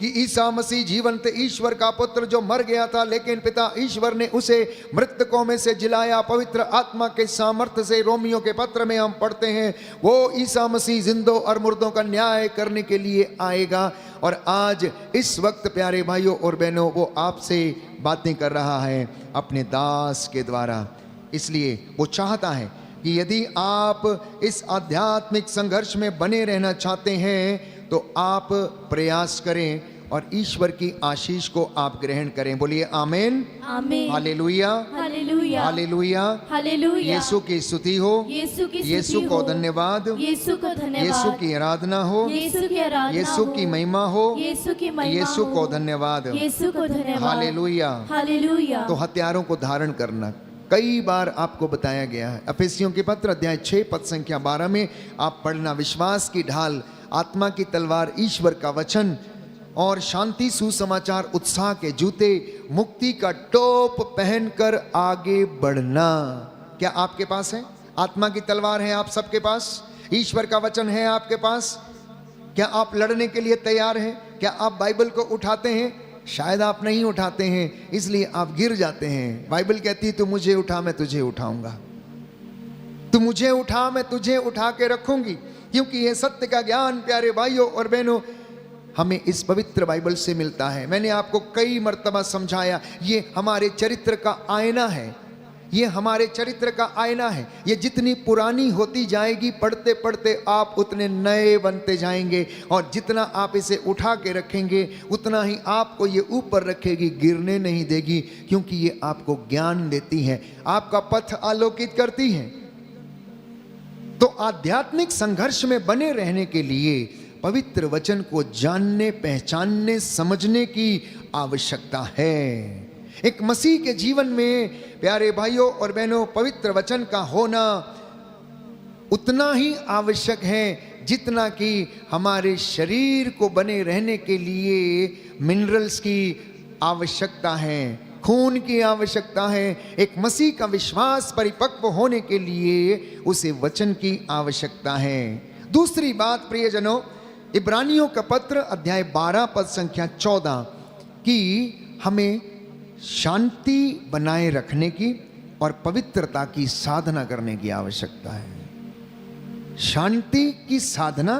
कि ईसा मसीह जीवंत ईश्वर का पुत्र जो मर गया था, लेकिन पिता ईश्वर ने उसे मृतकों में से जिलाया पवित्र आत्मा के सामर्थ्य से। रोमियों के पत्र में हम पढ़ते हैं वो ईसा मसीह जिंदों और मुर्दों का न्याय करने के लिए आएगा। और आज इस वक्त प्यारे भाइयों और बहनों वो आपसे बातें कर रहा है अपने दास के द्वारा। इसलिए वो चाहता है कि यदि आप इस आध्यात्मिक संघर्ष में बने रहना चाहते हैं तो आप प्रयास करें और ईश्वर की आशीष को आप ग्रहण करें। बोलिए आमीन। आमीन। हालेलुया, हालेलुया। हालेलुया। हालेलुया। यीशु की स्तुति हो, यीशु की यीशु स्तुति को हो। धन्यवाद, यीशु को धन्यवाद। यीशु की आराधना हो, यीशु की आराधना यीशु की हो। महिमा हो, यीशु की महिमा यीशु हो। को धन्यवाद। यीशु को धन्यवाद। हालेलुया। हालेलुया। तो हथियारों को धारण करना कई बार आपको बताया गया है। अफेसियों के पत्र अध्याय 6 पद संख्या 12 में आप पढ़ना, विश्वास की ढाल, आत्मा की तलवार, ईश्वर का वचन और शांति सुसमाचार उत्साह के जूते, मुक्ति का टोप पहनकर आगे बढ़ना। क्या आपके पास है? आत्मा की तलवार है आप सबके पास? ईश्वर का वचन है आपके पास? क्या आप लड़ने के लिए तैयार हैं? क्या आप बाइबल को उठाते हैं? शायद आप नहीं उठाते हैं, इसलिए आप गिर जाते हैं। बाइबल कहती है तू मुझे उठा मैं तुझे उठाऊंगा, तू मुझे उठा मैं तुझे उठा के रखूंगी। क्योंकि ये सत्य का ज्ञान प्यारे भाइयों और बहनों हमें इस पवित्र बाइबल से मिलता है। मैंने आपको कई मर्तबा समझाया, ये हमारे चरित्र का आईना है, ये हमारे चरित्र का आईना है। ये जितनी पुरानी होती जाएगी, पढ़ते पढ़ते आप उतने नए बनते जाएंगे, और जितना आप इसे उठा के रखेंगे उतना ही आपको ये ऊपर रखेगी, गिरने नहीं देगी। क्योंकि ये आपको ज्ञान देती है, आपका पथ आलोकित करती है। तो आध्यात्मिक संघर्ष में बने रहने के लिए पवित्र वचन को जानने, पहचानने, समझने की आवश्यकता है। एक मसीह के जीवन में प्यारे भाइयों और बहनों पवित्र वचन का होना उतना ही आवश्यक है जितना कि हमारे शरीर को बने रहने के लिए मिनरल्स की आवश्यकता है, खून की आवश्यकता है। एक मसीह का विश्वास परिपक्व होने के लिए उसे वचन की आवश्यकता है। दूसरी बात प्रियजनों, इब्रानियों का पत्र अध्याय 12 पद संख्या 14 कि हमें शांति बनाए रखने की और पवित्रता की साधना करने की आवश्यकता है। शांति की साधना,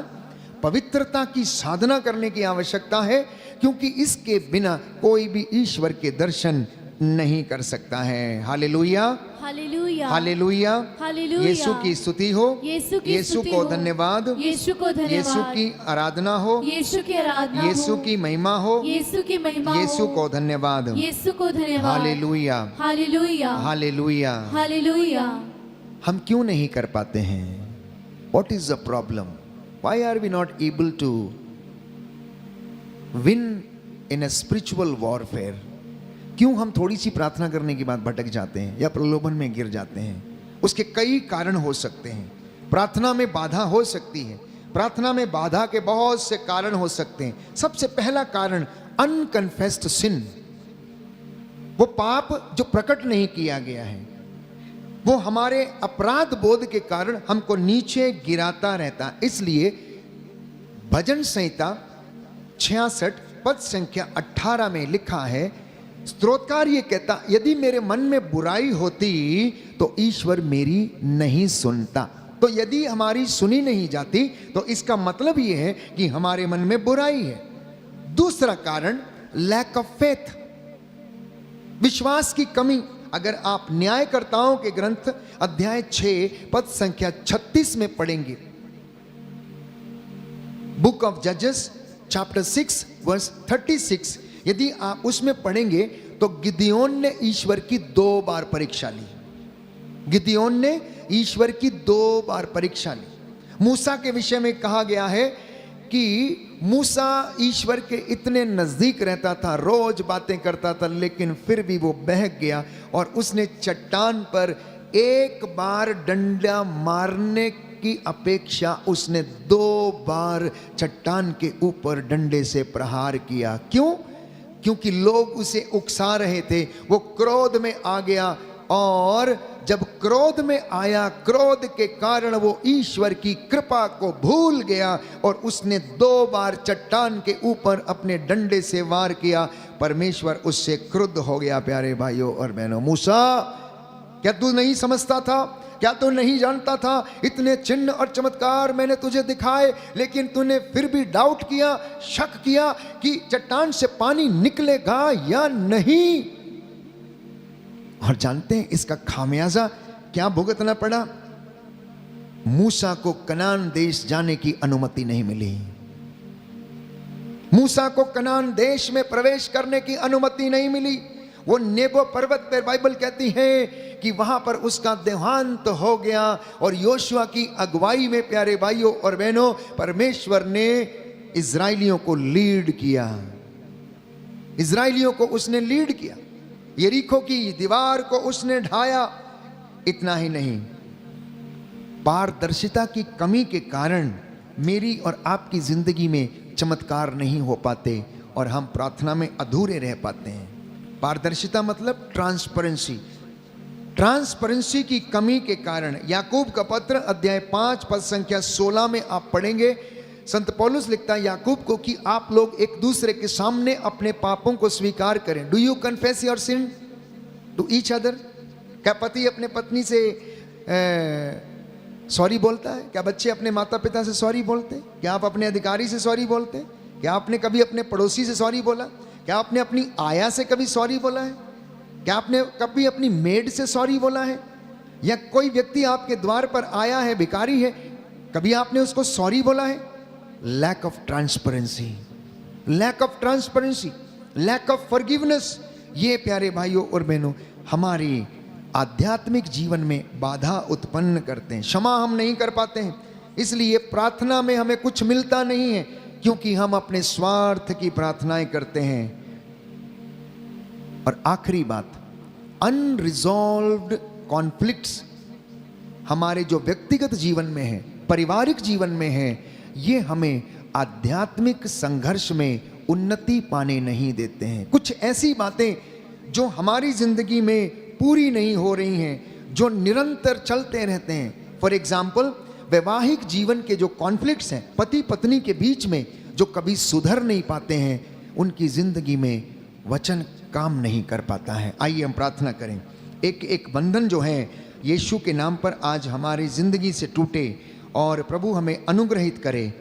पवित्रता की साधना करने की आवश्यकता है, क्योंकि इसके बिना कोई भी ईश्वर के दर्शन नहीं कर सकता है। हालेलुया, हालेलुया। हालेलुया। हालेलुया। यीशु की स्तुति हो, यीशु की यीशु स्तुति को हो। धन्यवाद, यीशु को धन्यवाद। यीशु की आराधना हो, यीशु की आराधना हो। यीशु की महिमा हो, यीशु की महिमा हो। यीशु को धन्यवाद। यीशु को धन्यवाद। हालेलुया, हालेलुया। हालेलुया। हालेलुया। हम क्यों नहीं कर पाते हैं? What is the problem? Why are we not able to win in a spiritual warfare? क्यों हम थोड़ी सी प्रार्थना करने के बाद भटक जाते हैं या प्रलोभन में गिर जाते हैं? उसके कई कारण हो सकते हैं। प्रार्थना में बाधा हो सकती है, प्रार्थना में बाधा के बहुत से कारण हो सकते हैं। सबसे पहला कारण अनकन्फेस्ड सिन, वो पाप जो प्रकट नहीं किया गया है, वो हमारे अपराध बोध के कारण हमको नीचे गिराता रहता। इसलिए भजन संहिता 66 पद संख्या 18 में लिखा है, स्तोत्रकार ये कहता, यदि मेरे मन में बुराई होती तो ईश्वर मेरी नहीं सुनता। तो यदि हमारी सुनी नहीं जाती तो इसका मतलब ये है कि हमारे मन में बुराई है। दूसरा कारण लैक ऑफ फेथ, विश्वास की कमी। अगर आप न्यायकर्ताओं के ग्रंथ अध्याय 6 पद संख्या 36 में पढ़ेंगे, बुक ऑफ जजेस चैप्टर 6 वर्स 36, यदि आप उसमें पढ़ेंगे तो गिदियोन ने ईश्वर की 2 बार परीक्षा ली। गिदियोन ने ईश्वर की 2 बार परीक्षा ली। मूसा के विषय में कहा गया है कि मूसा ईश्वर के इतने नजदीक रहता था, रोज बातें करता था, लेकिन फिर भी वो बहक गया और उसने चट्टान पर एक बार डंडा मारने की अपेक्षा उसने 2 बार चट्टान के ऊपर डंडे से प्रहार किया। क्यों? क्योंकि लोग उसे उकसा रहे थे। वो क्रोध में आ गया, और जब क्रोध में आया, क्रोध के कारण वो ईश्वर की कृपा को भूल गया और उसने 2 बार चट्टान के ऊपर अपने डंडे से वार किया। परमेश्वर उससे क्रुद्ध हो गया। प्यारे भाइयों और बहनों, मूसा क्या तू नहीं समझता था? क्या तू नहीं जानता था? इतने चिन्ह और चमत्कार मैंने तुझे दिखाए, लेकिन तूने फिर भी डाउट किया, शक किया कि चट्टान से पानी निकलेगा या नहीं। और जानते हैं इसका खामियाजा क्या भुगतना पड़ा? मूसा को कनान देश जाने की अनुमति नहीं मिली। मूसा को कनान देश में प्रवेश करने की अनुमति नहीं मिली। वो नेबो पर्वत पर बाइबल कहती है कि वहां पर उसका देहांत हो गया। और योशुआ की अगुवाई में प्यारे भाइयों और बहनों, परमेश्वर ने इजराइलियों को लीड किया। इजराइलियों को उसने लीड किया, यरीको की दीवार को उसने ढाया। इतना ही नहीं, पारदर्शिता की कमी के कारण मेरी और आपकी जिंदगी में चमत्कार नहीं हो पाते और हम प्रार्थना में अधूरे रह पाते हैं। पारदर्शिता मतलब ट्रांसपेरेंसी। ट्रांसपेरेंसी की कमी के कारण याकूब का पत्र अध्याय 5 पद संख्या 16 में आप पढ़ेंगे, संत पौलुस लिखता है याकूब को कि आप लोग एक दूसरे के सामने अपने पापों को स्वीकार करें। Do you confess your sin to each other? क्या पति अपने पत्नी से सॉरी बोलता है? क्या बच्चे अपने माता पिता से सॉरी बोलते हैं? क्या आप अपने अधिकारी से सॉरी बोलते हैं? क्या आपने कभी अपने पड़ोसी से सॉरी बोला? क्या आपने अपनी आया से कभी सॉरी बोला है? क्या आपने कभी अपनी मेड से सॉरी बोला है? या कोई व्यक्ति आपके द्वार पर आया है, भिखारी है, कभी आपने उसको सॉरी बोला है? Lack of transparency, lack of transparency, lack of forgiveness, ये प्यारे भाइयों और बहनों हमारी आध्यात्मिक जीवन में बाधा उत्पन्न करते हैं। क्षमा हम नहीं कर पाते हैं, इसलिए प्रार्थना में हमें कुछ मिलता नहीं है, क्योंकि हम अपने स्वार्थ की प्रार्थनाएं करते हैं। और आखिरी बात, अनरिजॉल्व्ड कॉन्फ्लिक्ट्स हमारे जो व्यक्तिगत जीवन में है, पारिवारिक जीवन में है, ये हमें आध्यात्मिक संघर्ष में उन्नति पाने नहीं देते हैं। कुछ ऐसी बातें जो हमारी जिंदगी में पूरी नहीं हो रही हैं, जो निरंतर चलते रहते हैं। फॉर एग्जाम्पल, वैवाहिक जीवन के जो कॉन्फ्लिक्ट्स हैं, पति पत्नी के बीच में जो कभी सुधर नहीं पाते हैं, उनकी जिंदगी में वचन काम नहीं कर पाता है। आइए हम प्रार्थना करें। एक बंधन जो है यीशु के नाम पर आज हमारी जिंदगी से टूटे और प्रभु हमें अनुग्रहित करे।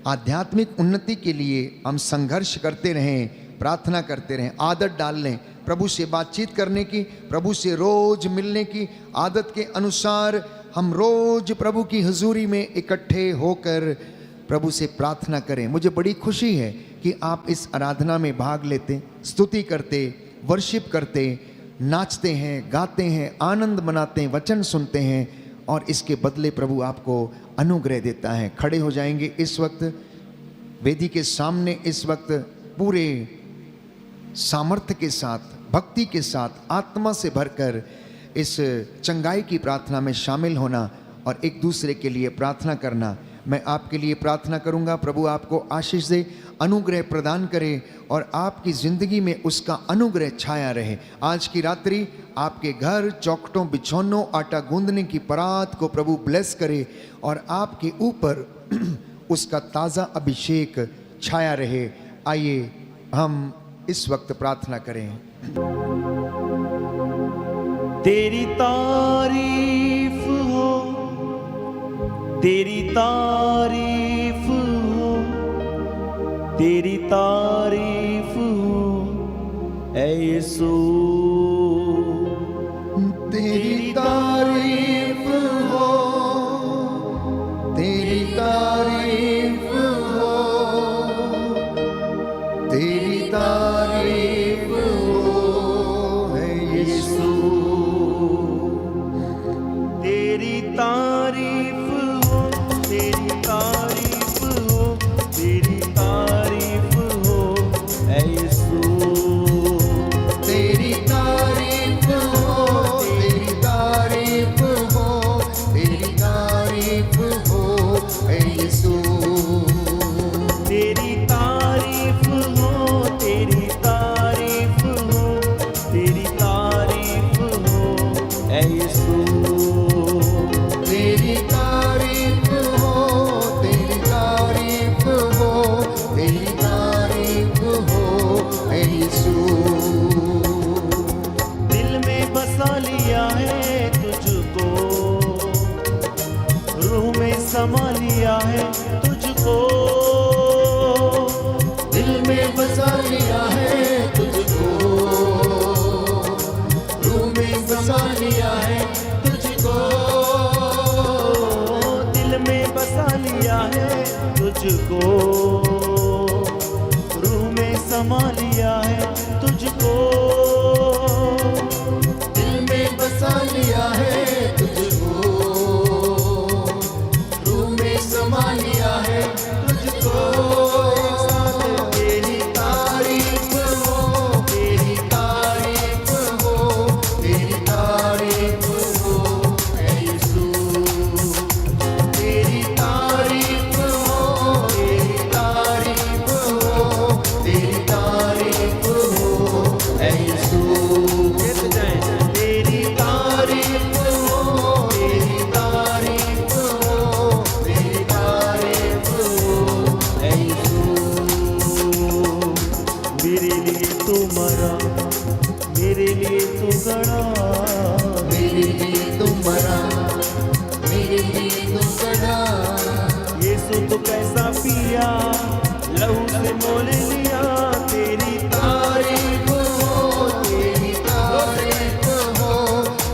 आध्यात्मिक उन्नति के लिए हम संघर्ष करते रहें, प्रार्थना करते रहें, आदत डाल लें प्रभु से बातचीत करने की, प्रभु से रोज मिलने की आदत के अनुसार हम रोज प्रभु की हुजूरी में इकट्ठे होकर प्रभु से प्रार्थना करें। मुझे बड़ी खुशी है कि आप इस आराधना में भाग लेते, स्तुति करते, वर्शिप करते, नाचते हैं, गाते हैं, आनंद मनाते हैं, वचन सुनते हैं और इसके बदले प्रभु आपको अनुग्रह देता है। खड़े हो जाएंगे इस वक्त वेदी के सामने, इस वक्त पूरे सामर्थ्य के साथ, भक्ति के साथ, आत्मा से भरकर इस चंगाई की प्रार्थना में शामिल होना और एक दूसरे के लिए प्रार्थना करना। मैं आपके लिए प्रार्थना करूंगा, प्रभु आपको आशीष दे, अनुग्रह प्रदान करे और आपकी ज़िंदगी में उसका अनुग्रह छाया रहे। आज की रात्रि आपके घर, चौखटों, बिछौनों, आटा गूंदने की परात को प्रभु ब्लेस करे और आपके ऊपर उसका ताज़ा अभिषेक छाया रहे। आइए हम इस वक्त प्रार्थना करें। तेरी तारीफ हो, तेरी तारीफ हो, तेरी तारीफ हो ऐ यीशु, तेरी तारीफ हो, तेरी तारीफ हो, तेरी तारीफ हो है यीशु, तेरी तारीफ हो, तेरी तारीफ हो, तेरी तारीफ हो ऐ यीशु, तेरी तारीफ हो, तेरी तारीफ हो, तेरी तारीफ हो है यीशु, तेरी तारीफ हो, तेरी तारीफ हो, तेरी तारीफ हो ऐ यीशु, तेरी तारीफ हो, तेरी तारीफ हो, तेरी तारीफ हो है यीशु। दिल में बसा लिया है तुझको, रूह में समा लिया है तुझको, दिल में बसा लिया है तुझको, रूह में बसा लिया है तुझको, दिल में बसा लिया है तुझको, समा लिया है तुझको, दिल में बसा लिया है तुझको, रूह में समा लिया है तुझको। तेरी तारीफ हो, तेरी तारीफ हो, तेरी तारीफ हो ऐ यीशु। तेरी तारीफ हो, तेरी तारीफ हो, तेरी तारीफ हो ऐ यीशु। कहते जाएं, तेरी तारीफ हो, तेरी तारीफ हो, तेरी तारीफ हो ऐ यीशु। मेरे लिए तू मरा, मेरे लिए तू गड़ा, मेरे लिए तू मरा, मेरे लिए तू गड़ा। यीशु तो कैसा पिया, लहू से मोल लिया। तेरी तारीफ हो, तेरी तारीफ हो,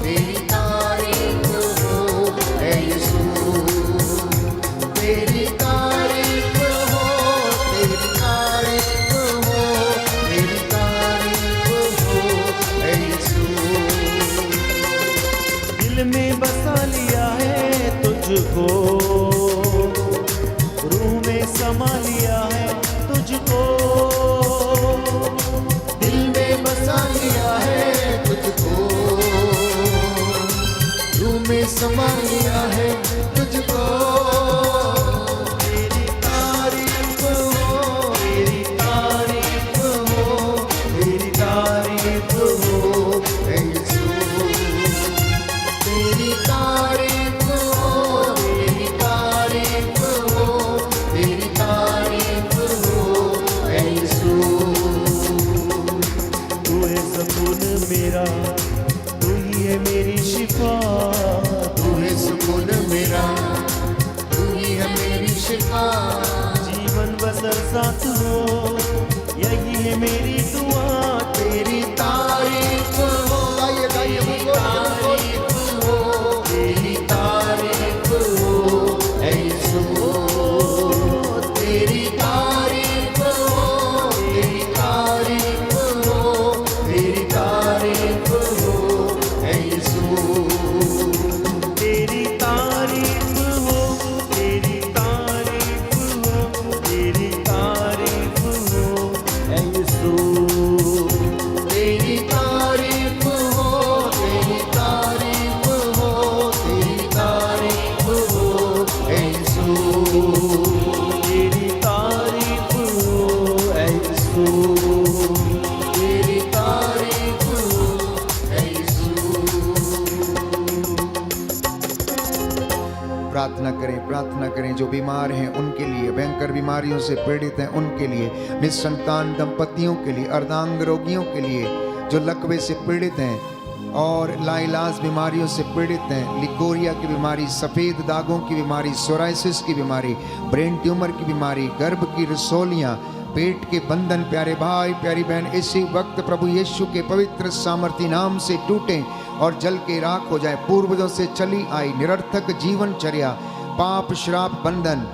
तेरी तारीफ हो ऐ यीशु। तेरी तारीफ हो, तेरी तारीफ हो, तेरी तारीफ हो ऐ यीशु। दिल में बसा लिया है तुझको, रूह में समा लिया है तुझको, दिल में बसा लिया है तुझको, रूह में समा लिया है तुझको। तेरी तारीफ हो, तेरी तारीफ हो, तेरी तारीफ हो ऐ यीशु। तेरी तारीफ हो, तेरी तारीफ हो, तेरी तारीफ हो ऐ यीशु। तू है सुकून मेरा, तू ही है मेरी शिफा। तू है सुकून मेरा, तू ही है मेरी शिफा। जीवन बसर साथ हो, यही है मेरी दुआ। तेरी तारीफ हो, गाइए गाइए तारीफ हो, तेरी तारीफ हो ऐ यीशु। तेरी तारीफ हो, तेरी तारीफ हो, तेरी तारीफ हो ऐ यीशु। तेरी तारीफ हो, तेरी तारीफ हो, तेरी तारीफ हो ऐ यीशु। तेरी तारीफ हो, तेरी तारीफ हो, तेरी तारीफ हो ऐ यीशु। तेरी तारीफ हो ऐ यीशु। तेरी तारीफ हो ऐ यीशु। प्रार्थना करें, प्रार्थना करें। जो बीमार हैं उनके लिए, भयंकर बीमारियों से पीड़ित हैं उनके लिए, निसंतान दंपतियों के लिए, अर्धांग रोगियों के लिए, जो लकवे से पीड़ित हैं और लाइलाज बीमारियों से पीड़ित हैं, लिकोरिया की बीमारी, सफ़ेद दागों की बीमारी, सोराइसिस की बीमारी, ब्रेन ट्यूमर की बीमारी, गर्भ की रसोलियाँ, पेट के बंधन, प्यारे भाई प्यारी बहन, इसी वक्त प्रभु यीशु के पवित्र सामर्थी नाम से टूटें और जल के राख हो जाए। पूर्वजों से चली आई निरर्थक जीवनचर्या, पाप श्राप बंधन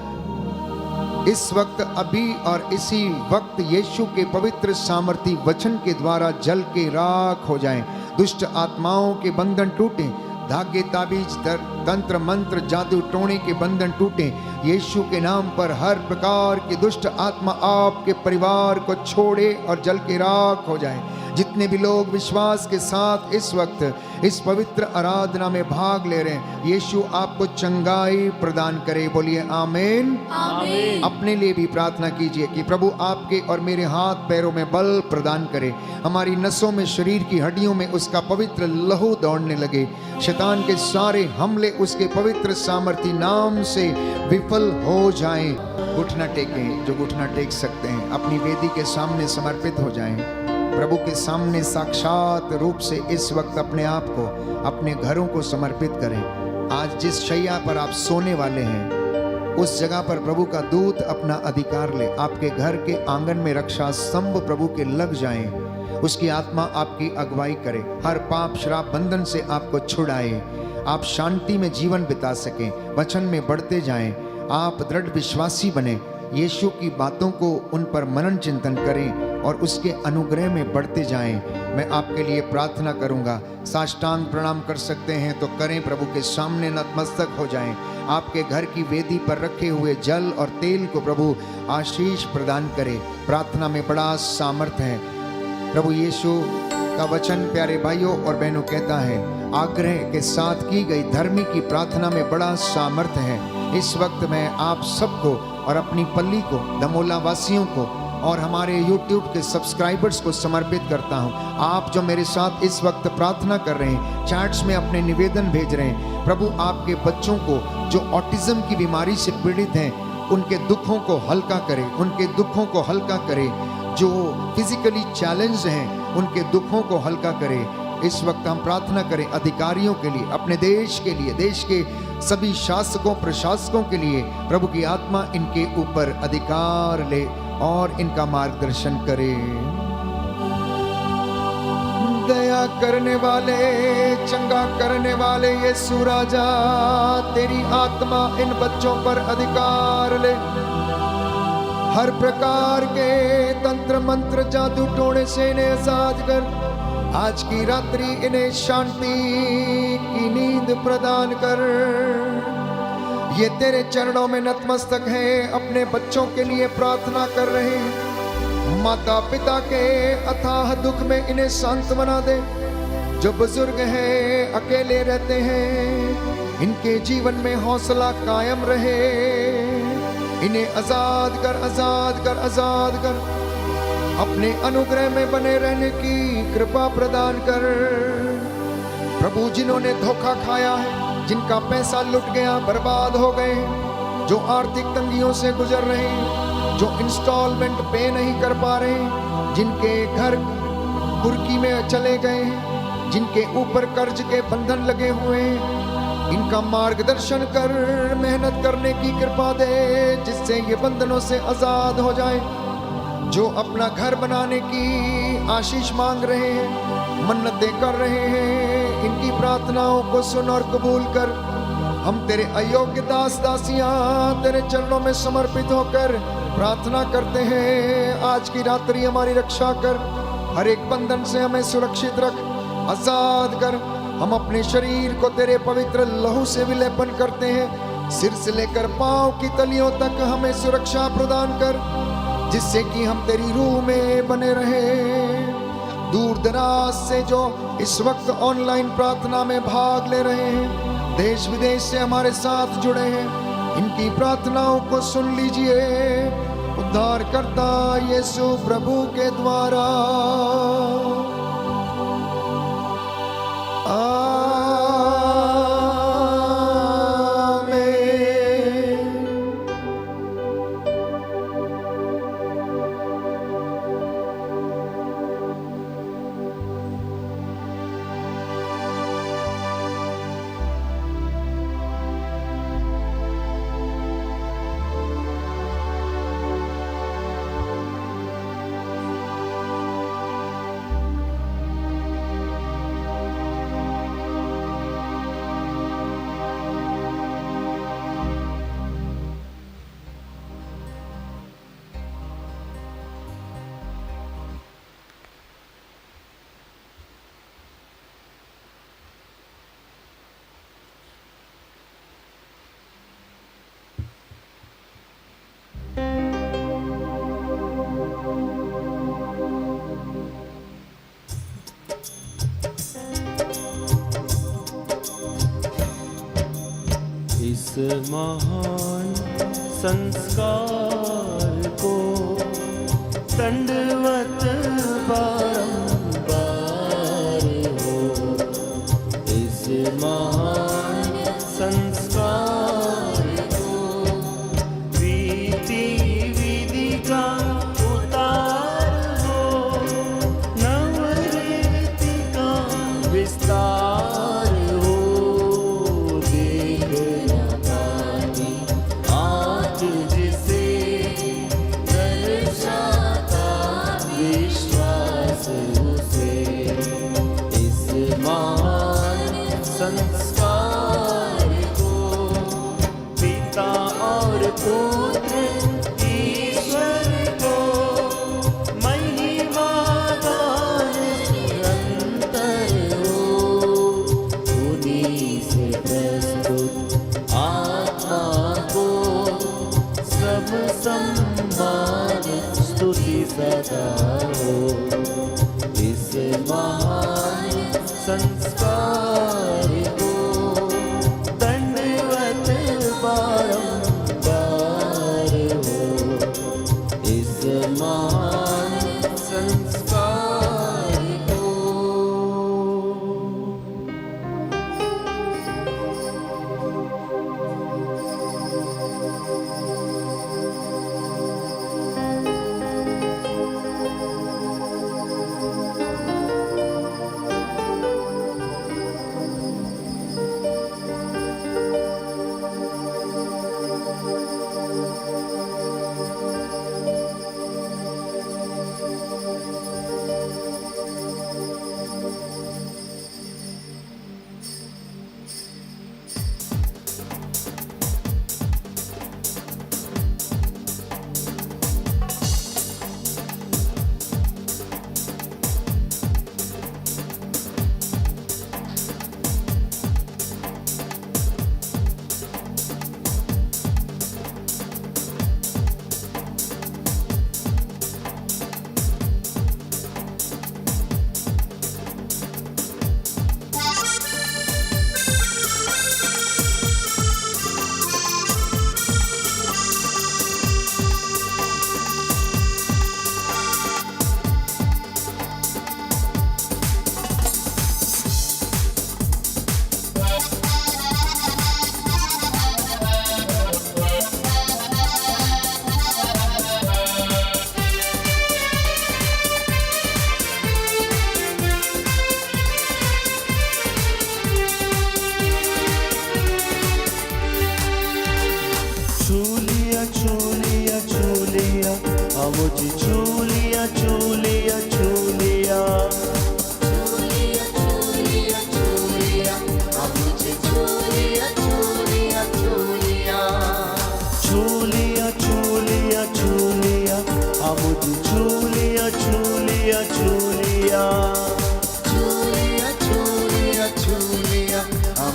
इस वक्त अभी और इसी वक्त यीशु के पवित्र सामर्थी वचन के द्वारा जल के राख हो जाएं। दुष्ट आत्माओं के बंधन टूटें, धागे ताबीज तंत्र मंत्र जादू टोने के बंधन टूटें। यीशु के नाम पर हर प्रकार की दुष्ट आत्मा आपके परिवार को छोड़े और जल के राख हो जाए। जितने भी लोग विश्वास के साथ इस वक्त इस पवित्र आराधना में भाग ले रहे हैं, यीशु आपको चंगाई प्रदान करे। बोलिए आमीन। आमीन। अपने लिए भी प्रार्थना कीजिए कि प्रभु आपके और मेरे हाथ पैरों में बल प्रदान करे, हमारी नसों में, शरीर की हड्डियों में उसका पवित्र लहू दौड़ने लगे, शैतान के सारे हमले उसके पवित्र सामर्थी नाम से विफल हो जाएं। घुटना टेकें, जो घुटना टेक सकते हैं, अपनी वेदी के सामने समर्पित हो जाएं। प्रभु के सामने साक्षात रूप से इस वक्त अपने आप को, अपने घरों को समर्पित करें। आज जिस शैया पर आप सोने वाले हैं उस जगह पर प्रभु का दूत अपना अधिकार ले। आपके घर के आंगन में रक्षा स्तंभ प्रभु के लग जाएं, उसकी आत्मा आपकी अगुवाई करे, हर पाप श्राप बंधन से आपको छुड़ाए, आप शांति में जीवन बिता सकें, वचन में बढ़ते जाएं, आप दृढ़ विश्वासी बने, यीशु की बातों को उन पर मनन चिंतन करें और उसके अनुग्रह में बढ़ते जाएं। मैं आपके लिए प्रार्थना करूंगा। साष्टांग प्रणाम कर सकते हैं तो करें, प्रभु के सामने नतमस्तक हो जाएं। आपके घर की वेदी पर रखे हुए जल और तेल को प्रभु आशीष प्रदान करे। प्रार्थना में बड़ा सामर्थ्य है। प्रभु यीशु का वचन प्यारे भाइयों और बहनों कहता है, आग्रह के साथ की गई धर्मी की प्रार्थना में बड़ा सामर्थ्य है। इस वक्त मैं आप सबको और अपनी पल्ली को, दमोला वासियों को और हमारे YouTube के सब्सक्राइबर्स को समर्पित करता हूं। आप जो मेरे साथ इस वक्त प्रार्थना कर रहे हैं, चैट्स में अपने निवेदन भेज रहे हैं, प्रभु आपके बच्चों को जो ऑटिज्म की बीमारी से पीड़ित हैं, उनके दुखों को हल्का करे, उनके दुखों को हल्का करे। जो फिजिकली चैलेंज हैं, उनके दुखों को हल्का करे। इस वक्त हम प्रार्थना करें अधिकारियों के लिए, अपने देश के लिए, देश के सभी शासकों प्रशासकों के लिए। प्रभु की आत्मा इनके ऊपर अधिकार ले और इनका मार्गदर्शन करे। दया करने वाले, चंगा करने वाले यीशु राजा, तेरी आत्मा इन बच्चों पर अधिकार ले। हर प्रकार के तंत्र मंत्र जादू टोने से इन्हें आजाद कर। आज की रात्रि इन्हें शांति की नींद प्रदान कर। ये तेरे चरणों में नतमस्तक हैं, अपने बच्चों के लिए प्रार्थना कर रहे हैं। माता पिता के अथाह दुख में इन्हें शांत बना दे। जो बुजुर्ग हैं, अकेले रहते हैं, इनके जीवन में हौसला कायम रहे। इन्हें आजाद कर, आजाद कर, आजाद कर। अपने अनुग्रह में बने रहने की कृपा प्रदान कर। प्रभु जिन्होंने धोखा खाया है, जिनका पैसा लुट गया, बर्बाद हो गए, जो आर्थिक तंगियों से गुजर रहे हैं, जो इंस्टॉलमेंट पे नहीं कर पा रहे, जिनके घर कुर्की में चले गए, जिनके ऊपर कर्ज के बंधन लगे हुए हैं, इनका मार्गदर्शन कर। मेहनत करने की कृपा दे जिससे ये बंधनों से आजाद हो जाए। जो अपना घर बनाने की आशीष मांग रहे हैं, मन्नतें कर रहे हैं, इनकी प्रार्थनाओं को सुन और कबूल कर। हम तेरे अयोग्य दास दासियां तेरे चरणों में समर्पित होकर प्रार्थना करते हैं। आज की रात्रि हमारी रक्षा कर, हर एक बंधन से हमें सुरक्षित रख, आजाद कर। हम अपने शरीर को तेरे पवित्र लहू से विलेपन करते हैं। सिर से लेकर पांव की तलियों तक हमें सुरक्षा प्रदान कर, जिससे कि हम तेरी रूह में बने रहें। दूर दराज से जो इस वक्त ऑनलाइन प्रार्थना में भाग ले रहे हैं, देश विदेश से हमारे साथ जुड़े हैं, इनकी प्रार्थनाओं को सुन लीजिए। उद्धारकर्ता यीशु प्रभु के द्वारा इस महान संस्कार को दंडवत बारंबार हो। इस महान संस्कार को रीति विधि का उतार हो। नवरीति का विस्तार हो। देख आज जिसे बारंबार स्तुति सदा हो इस महान संस्कार को। दंडवत बारंबार हो इस महान संस्कार को। मुझे छूलिया छूलिया छूलिया छूलिया छूलिया छूलिया मुझे छूलिया छूलिया छूलिया छूलिया छूलिया छूलिया मुझे छूलिया छूलिया छूलिया छूलिया छूलिया छूलिया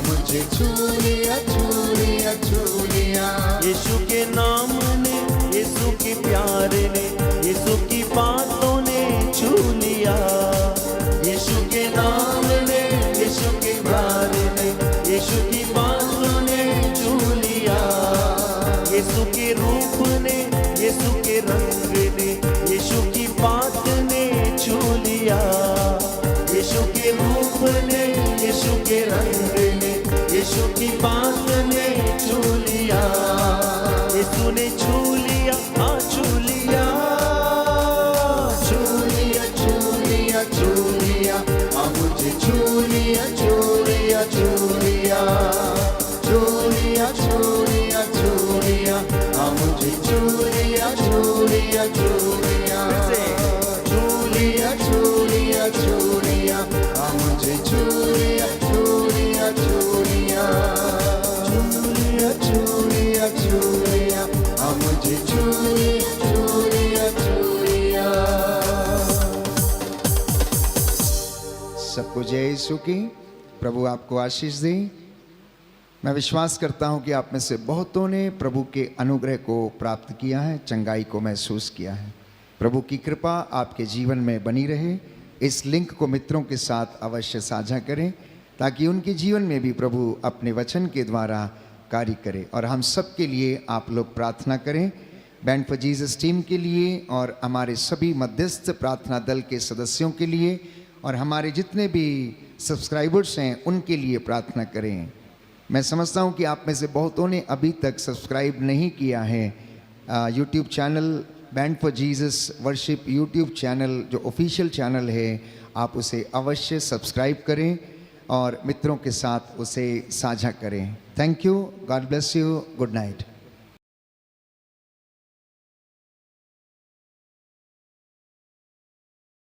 मुझे छूलिया छूलिया छूलिया। यीशु के नाम ने, यीशु के प्यार ने, यीशु की बातों ने छू लिया। यीशु के नाम ने, यीशु के प्यार ने, यीशु की बातों ने छू लिया। यीशु के रूप ने, यीशु के रंग ने, यीशु की बात ने छू लिया। यीशु के रूप ने, यीशु के रंग ने, यीशु की बात ने छू लिया। यीशु ने छू लिया, हाँ छू लिया। छूलिया छूलिया छूलिया मुझे छूलिया छूलिया छूलिया छूलिया छूलिया छूलिया मुझे छूलिया छूलिया छूलिया छूलिया छूलिया छूलिया मुझे छूलिया छूलिया छूलिया छूलिया छूलिया छूलिया मुझे छूलिया छूलिया छूलिया। सबको जय यीशु की। प्रभु आपको आशीष दे। मैं विश्वास करता हूं कि आप में से बहुतों ने प्रभु के अनुग्रह को प्राप्त किया है, चंगाई को महसूस किया है। प्रभु की कृपा आपके जीवन में बनी रहे। इस लिंक को मित्रों के साथ अवश्य साझा करें ताकि उनके जीवन में भी प्रभु अपने वचन के द्वारा कार्य करे। और हम सब के लिए आप लोग प्रार्थना करें, बैंड फॉर जीसस टीम के लिए और हमारे सभी मध्यस्थ प्रार्थना दल के सदस्यों के लिए और हमारे जितने भी सब्सक्राइबर्स हैं उनके लिए प्रार्थना करें। मैं समझता हूं कि आप में से बहुतों ने अभी तक सब्सक्राइब नहीं किया है YouTube channel band for Jesus worship YouTube channel जो ऑफिशियल चैनल है, आप उसे अवश्य सब्सक्राइब करें और मित्रों के साथ उसे साझा करें। Thank you, God bless you, good night.